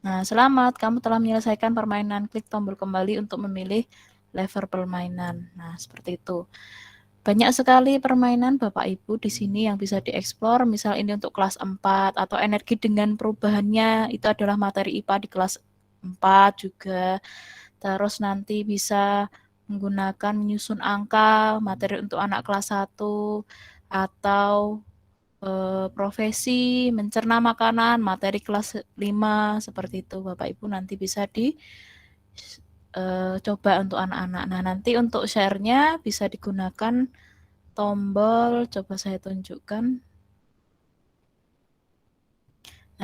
Nah, selamat, kamu telah menyelesaikan permainan. Klik tombol kembali untuk memilih level permainan. Nah, seperti itu. Banyak sekali permainan Bapak Ibu di sini yang bisa dieksplor. Misal ini untuk kelas 4 atau energi dengan perubahannya itu adalah materi IPA di kelas 4 juga. Terus nanti bisa menggunakan menyusun angka, materi untuk anak kelas 1 atau profesi, mencerna makanan, materi kelas 5, seperti itu Bapak Ibu nanti bisa coba untuk anak-anak. Nah, nanti untuk share-nya bisa digunakan tombol, coba saya tunjukkan.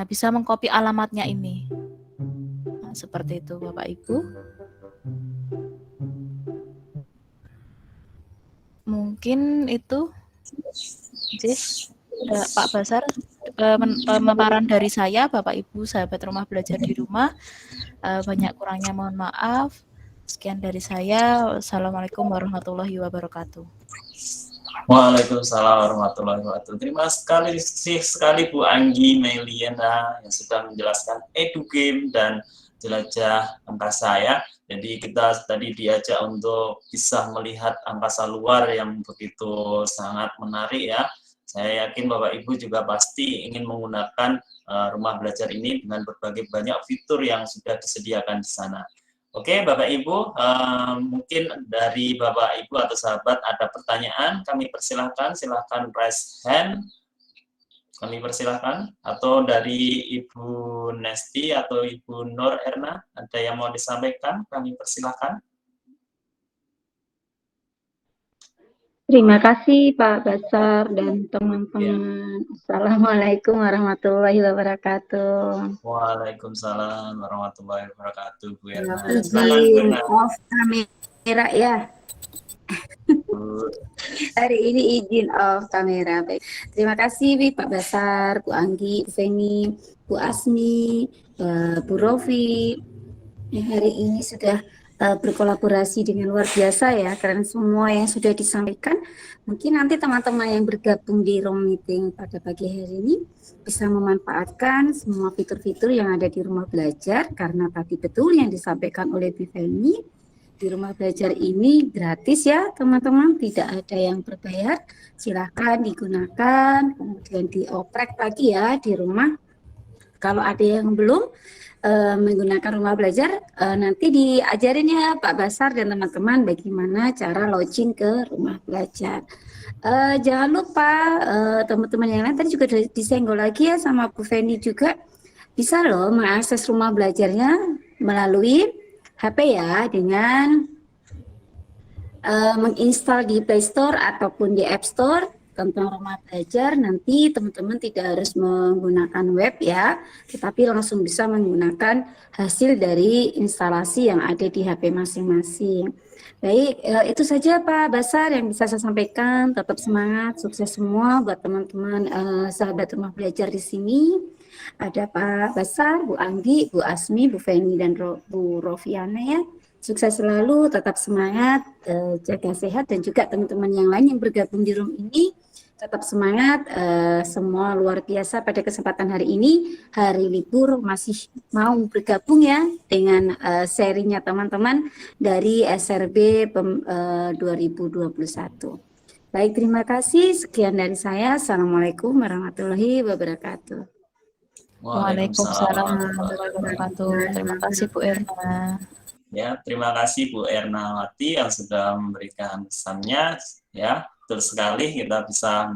Nah, bisa mengcopy alamatnya ini. Nah, seperti itu Bapak Ibu. Mungkin itu Pak Basar, pemaparan dari saya, Bapak Ibu, sahabat rumah belajar di rumah. Banyak kurangnya mohon maaf. Sekian dari saya. Wassalamualaikum warahmatullahi wabarakatuh. Waalaikumsalam warahmatullahi wabarakatuh. Terima kasih sekali Bu Anggi Meliana yang sudah menjelaskan EduGame dan jelajah angkasa ya. Jadi kita tadi diajak untuk bisa melihat angkasa luar yang begitu sangat menarik ya. Saya yakin Bapak Ibu juga pasti ingin menggunakan rumah belajar ini dengan berbagai banyak fitur yang sudah disediakan di sana. Oke, Bapak Ibu, mungkin dari Bapak Ibu atau sahabat ada pertanyaan, kami persilahkan, silahkan raise hand, kami persilahkan. Atau dari Ibu Nesti atau Ibu Nur Erna, ada yang mau disampaikan, kami persilahkan. Terima kasih Pak Basar dan teman-teman. Assalamualaikum warahmatullahi wabarakatuh. Waalaikumsalam warahmatullahi wabarakatuh, Bu Erna. Izin off kamera ya. Hari ini izin off kamera. Baik. Terima kasih Pak Basar, Bu Anggi, Bu Feni, Bu Asmi, Bu Rofi. Hari ini sudah berkolaborasi dengan luar biasa ya, karena semua yang sudah disampaikan, mungkin nanti teman-teman yang bergabung di room meeting pada pagi hari ini bisa memanfaatkan semua fitur-fitur yang ada di rumah belajar, karena tadi betul yang disampaikan oleh Bu Feni, di rumah belajar ini gratis ya teman-teman, tidak ada yang berbayar, silahkan digunakan, kemudian dioprek lagi ya di rumah. Kalau ada yang belum menggunakan rumah belajar, nanti diajarin ya Pak Basar dan teman-teman bagaimana cara login ke rumah belajar. Jangan lupa teman-teman yang lain tadi juga disenggol lagi ya sama Bu Feni juga, bisa loh mengakses rumah belajarnya melalui HP ya, dengan menginstal di Play Store ataupun di App Store tentang rumah belajar. Nanti teman-teman tidak harus menggunakan web ya, tetapi langsung bisa menggunakan hasil dari instalasi yang ada di HP masing-masing. Baik, itu saja Pak Basar yang bisa saya sampaikan. Tetap semangat, sukses semua buat teman-teman sahabat rumah belajar di sini. Ada Pak Basar, Bu Anggi, Bu Asmi, Bu Feni, dan Bu Rofiana ya. Sukses selalu, tetap semangat, jaga sehat, dan juga teman-teman yang lain yang bergabung di room ini tetap semangat, semua luar biasa pada kesempatan hari ini, hari libur masih mau bergabung ya dengan sharingnya teman-teman dari SRB 2021. Baik, terima kasih, sekian dari saya. Assalamualaikum warahmatullahi wabarakatuh. Waalaikumsalam warahmatullahi wabarakatuh. Terima kasih Bu Erna. Ya, terima kasih Bu Ernawati yang sudah memberikan pesannya. Ya, betul sekali kita bisa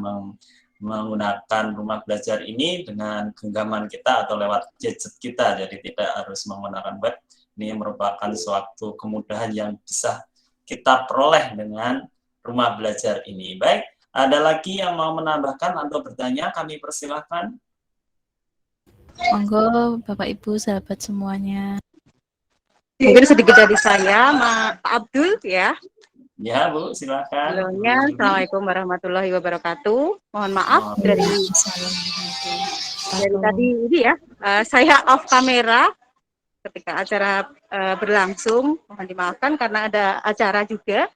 menggunakan rumah belajar ini dengan genggaman kita atau lewat gadget kita, jadi tidak harus menggunakan web. Ini merupakan suatu kemudahan yang bisa kita peroleh dengan rumah belajar ini. Baik, ada lagi yang mau menambahkan atau bertanya? Kami persilahkan. Monggo Bapak Ibu sahabat semuanya. Mungkin sedikit dari saya, Pak Abdul ya. Ya Bu, silakan. Sebelumnya, Assalamualaikum warahmatullahi wabarakatuh. Mohon maaf dari tadi ini ya, saya off kamera ketika acara berlangsung. Mohon dimaafkan karena ada acara juga.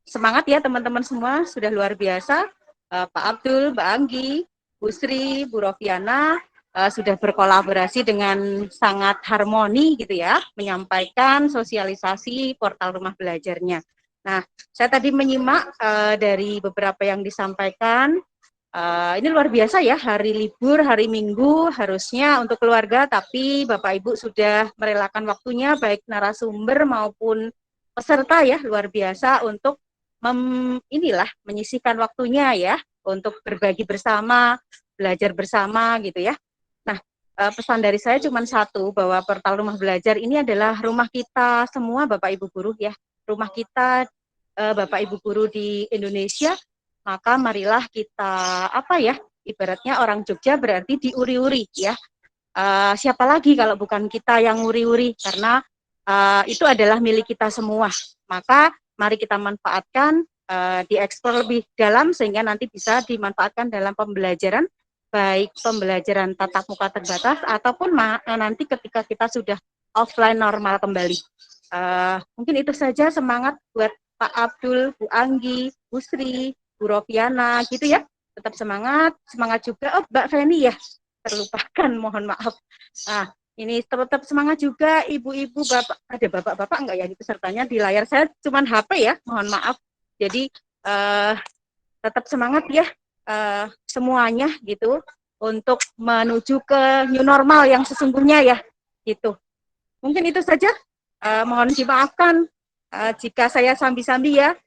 Semangat ya teman-teman semua, sudah luar biasa. Pak Abdul, Mbak Anggi, Bu Sri, Bu Rofiana, sudah berkolaborasi dengan sangat harmoni gitu ya, menyampaikan sosialisasi portal rumah belajarnya. Nah, saya tadi menyimak dari beberapa yang disampaikan. Ini luar biasa ya, hari libur, hari Minggu harusnya untuk keluarga, tapi Bapak Ibu sudah merelakan waktunya, baik narasumber maupun peserta ya, luar biasa untuk menyisihkan waktunya ya, untuk berbagi bersama, belajar bersama gitu ya. Nah, pesan dari saya cuma satu, bahwa portal rumah belajar ini adalah rumah kita semua Bapak Ibu guru ya, rumah kita Bapak Ibu guru di Indonesia. Maka marilah kita ibaratnya orang Jogja berarti diuri-uri ya. Siapa lagi kalau bukan kita yang uri-uri, karena itu adalah milik kita semua. Maka mari kita manfaatkan, dieksplor lebih dalam sehingga nanti bisa dimanfaatkan dalam pembelajaran, baik pembelajaran tatap muka terbatas ataupun nanti ketika kita sudah offline normal kembali. Mungkin itu saja, semangat buat Pak Abdul, Bu Anggi, Bu Sri, Bu Rofiana gitu ya, tetap semangat juga. Oh, Mbak Feni ya, terlupakan, mohon maaf. Nah, ini tetap semangat juga ibu-ibu, bapak, ada bapak-bapak enggak ya di pesertanya, di layar saya cuman HP ya, mohon maaf. Jadi tetap semangat ya semuanya gitu, untuk menuju ke new normal yang sesungguhnya ya, gitu. Mungkin itu saja, mohon dimaafkan jika saya sambi-sambi ya.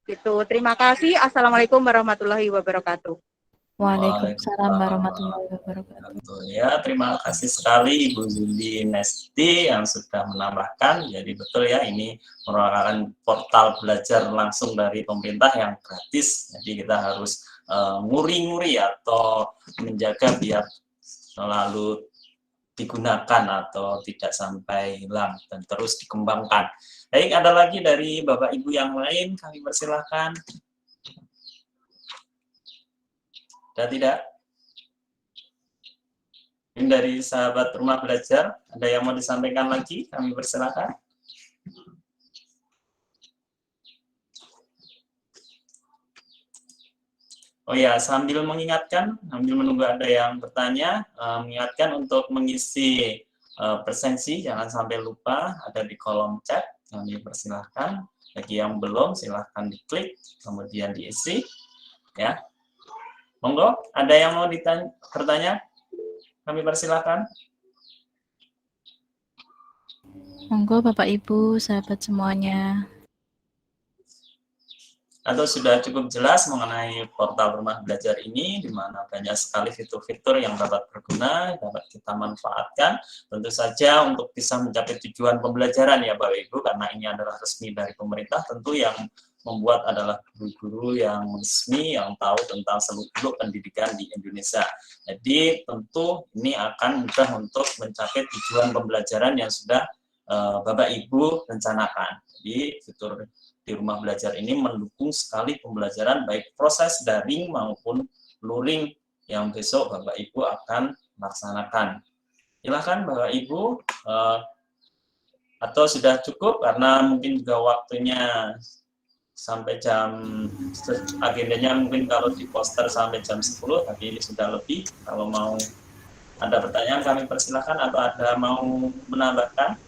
Gitu. Terima kasih. Assalamualaikum warahmatullahi wabarakatuh. Waalaikumsalam warahmatullahi wabarakatuh. Ya, terima kasih sekali Ibu Yuli Nesti yang sudah menambahkan. Jadi betul ya, ini merupakan portal belajar langsung dari pemerintah yang gratis. Jadi kita harus nguri-nguri atau menjaga biar selalu digunakan atau tidak sampai hilang dan terus dikembangkan. Baik, ada lagi dari Bapak Ibu yang lain, kami persilahkan. Ada tidak? Ini dari sahabat rumah belajar, ada yang mau disampaikan lagi, kami persilahkan. Oh ya, sambil mengingatkan, sambil menunggu ada yang bertanya, mengingatkan untuk mengisi presensi, jangan sampai lupa, ada di kolom chat, kami persilahkan. Bagi yang belum, silahkan diklik, kemudian diisi. Ya, monggo, ada yang mau bertanya? Kami persilahkan. Monggo Bapak Ibu, sahabat semuanya. Atau sudah cukup jelas mengenai portal rumah belajar ini, di mana banyak sekali fitur-fitur yang dapat berguna, dapat kita manfaatkan. Tentu saja untuk bisa mencapai tujuan pembelajaran ya Bapak Ibu, karena ini adalah resmi dari pemerintah, tentu yang membuat adalah guru-guru yang resmi, yang tahu tentang seluk-beluk pendidikan di Indonesia. Jadi tentu ini akan mudah untuk mencapai tujuan pembelajaran yang sudah Bapak Ibu rencanakan. Jadi fitur di rumah belajar ini mendukung sekali pembelajaran baik proses daring maupun luring yang besok Bapak Ibu akan laksanakan. Silakan Bapak Ibu, atau sudah cukup karena mungkin juga waktunya sampai agendanya mungkin kalau di poster sampai jam 10, tapi ini sudah lebih. Kalau mau ada pertanyaan kami persilakan, atau ada mau menambahkan?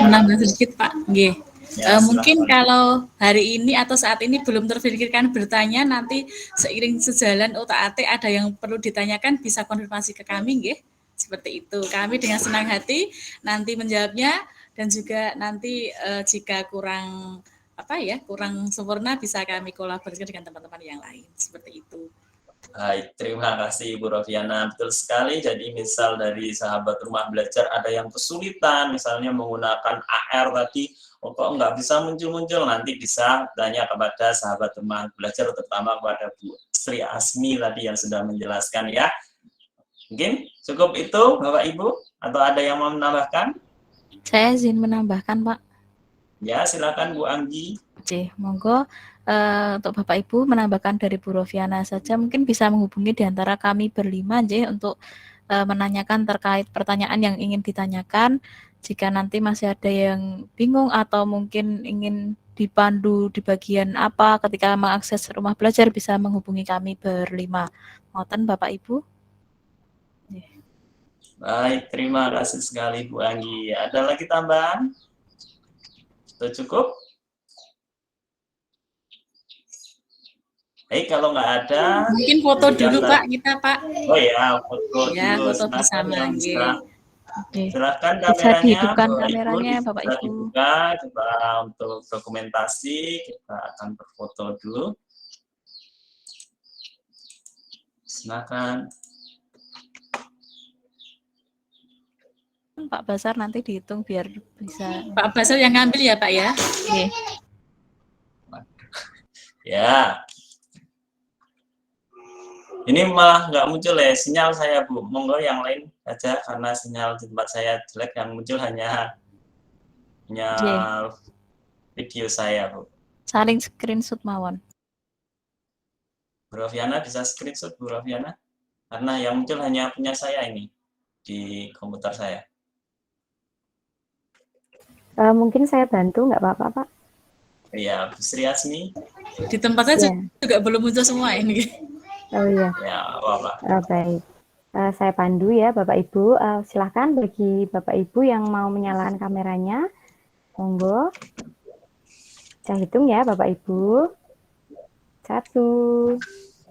Menambah sedikit Pak, nggih. Ya, mungkin kalau hari ini atau saat ini belum terpikirkan bertanya, nanti seiring sejalan otak-atik ada yang perlu ditanyakan, bisa konfirmasi ke kami, nggih. Seperti itu. Kami dengan senang hati nanti menjawabnya. dan juga nanti jika kurang kurang sempurna bisa kami kolaborasi dengan teman-teman yang lain seperti itu. Baik, terima kasih Ibu Rofiana. Betul sekali, jadi misal dari sahabat rumah belajar ada yang kesulitan, misalnya menggunakan AR tadi, kok nggak bisa muncul-muncul, nanti bisa tanya kepada sahabat rumah belajar, terutama kepada Bu Sri Asmi tadi yang sudah menjelaskan ya. Mungkin cukup itu Bapak Ibu, atau ada yang mau menambahkan? Saya izin menambahkan, Pak. Ya, silakan Bu Anggi. Oke, monggo. Untuk Bapak Ibu menambahkan dari Bu Rofiana saja, mungkin bisa menghubungi di antara kami berlima untuk menanyakan terkait pertanyaan yang ingin ditanyakan. Jika nanti masih ada yang bingung atau mungkin ingin dipandu di bagian apa ketika mengakses rumah belajar, bisa menghubungi kami berlima. Ngoten Bapak Ibu. Baik, terima kasih sekali Bu Anggi. Ada lagi tambahan? Sudah cukup? Baik, kalau nggak ada, mungkin foto dulu Pak kita Pak. Oh ya, foto ya, dulu. Foto bersama. Silakan Bisa kameranya, dihidupkan Bapak kameranya, Ibu, Bapak bisa Ibu. dibuka. Coba untuk dokumentasi kita akan berfoto dulu. Silakan. Pak Basar nanti dihitung biar bisa. Pak Basar yang ngambil ya Pak ya. Oke. Ya. Ini malah nggak muncul ya sinyal saya Bu. Monggo yang lain aja karena sinyal di tempat saya jelek, yang muncul hanya video saya Bu. Saling screenshot mawon. Bu Rofiana bisa screenshot Bu Rofiana? Karena yang muncul hanya punya saya ini di komputer saya. Mungkin saya bantu, nggak apa-apa Pak? Iya, Bu Sri Asmi. Di tempat saya juga belum muncul semua ini. Oh iya. Ya, apa-apa. Baik. Saya pandu ya Bapak Ibu. Silahkan bagi Bapak Ibu yang mau menyalakan kameranya, monggo. Saya hitung ya Bapak Ibu. 1,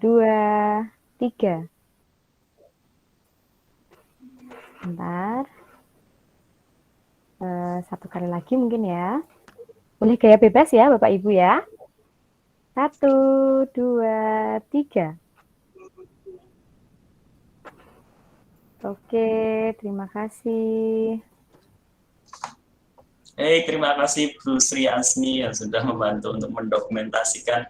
2, 3. Bentar. Satu kali lagi mungkin ya. Boleh gaya bebas ya Bapak Ibu ya. 1, 2, 3. Oke, terima kasih. Terima kasih Bu Sri Asmi yang sudah membantu untuk mendokumentasikan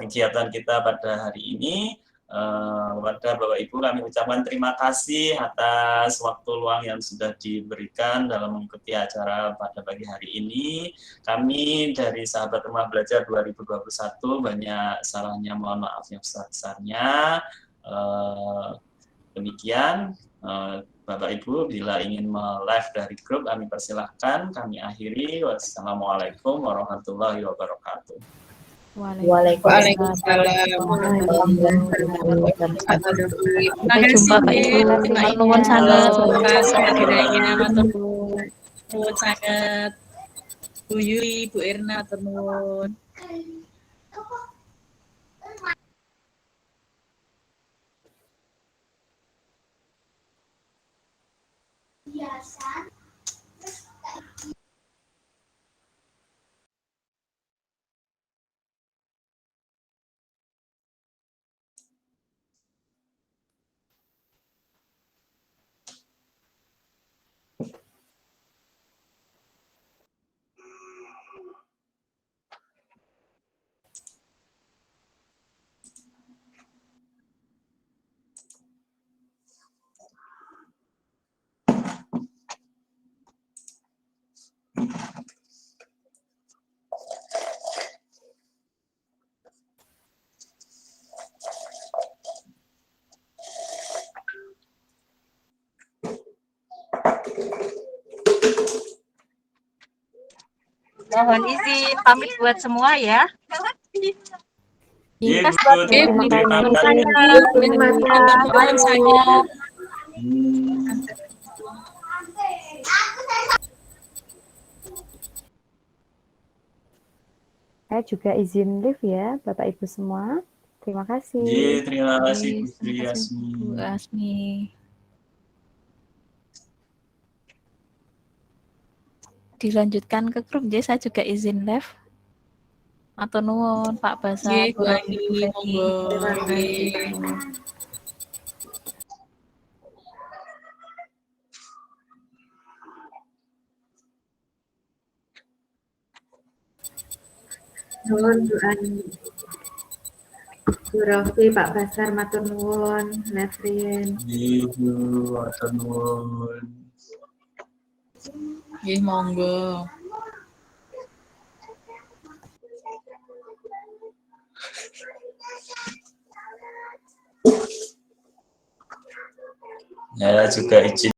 kegiatan kita pada hari ini. Kepada Bapak Ibu kami ucapkan terima kasih atas waktu luang yang sudah diberikan dalam mengikuti acara pada pagi hari ini. Kami dari Sahabat Rumah Belajar 2021 banyak salahnya, mohon maaf yang besar-besarnya. Demikian Bapak Ibu, bila ingin live dari grup kami persilahkan. Kami akhiri. Wassalamualaikum warahmatullahi wabarakatuh. Waalaikumsalam. Sampai jumpa Pak Ibu. Nuwun sangat. Nuwun sangat. Bu Yuri, Bu Irna, nuwun. Biasa. Mohon izin pamit buat semua ya. Terima Saya juga izin live ya Bapak Ibu semua. Terima kasih. Terima kasih Bu Sri Asmi. Bu Asmi. dilanjutkan ke grup, jadi saya juga izin live. Matur nuwun Pak Basar, Nggih, Bu Bu Anggi, Feni. monggo. Terima kasih. Nggih. Nuwun Bu Ani. Bu Rofi, Pak Basar, matur nuwun, Lefrien. Ibu, matur nuwun. Nggih, monggo. Ya juga izin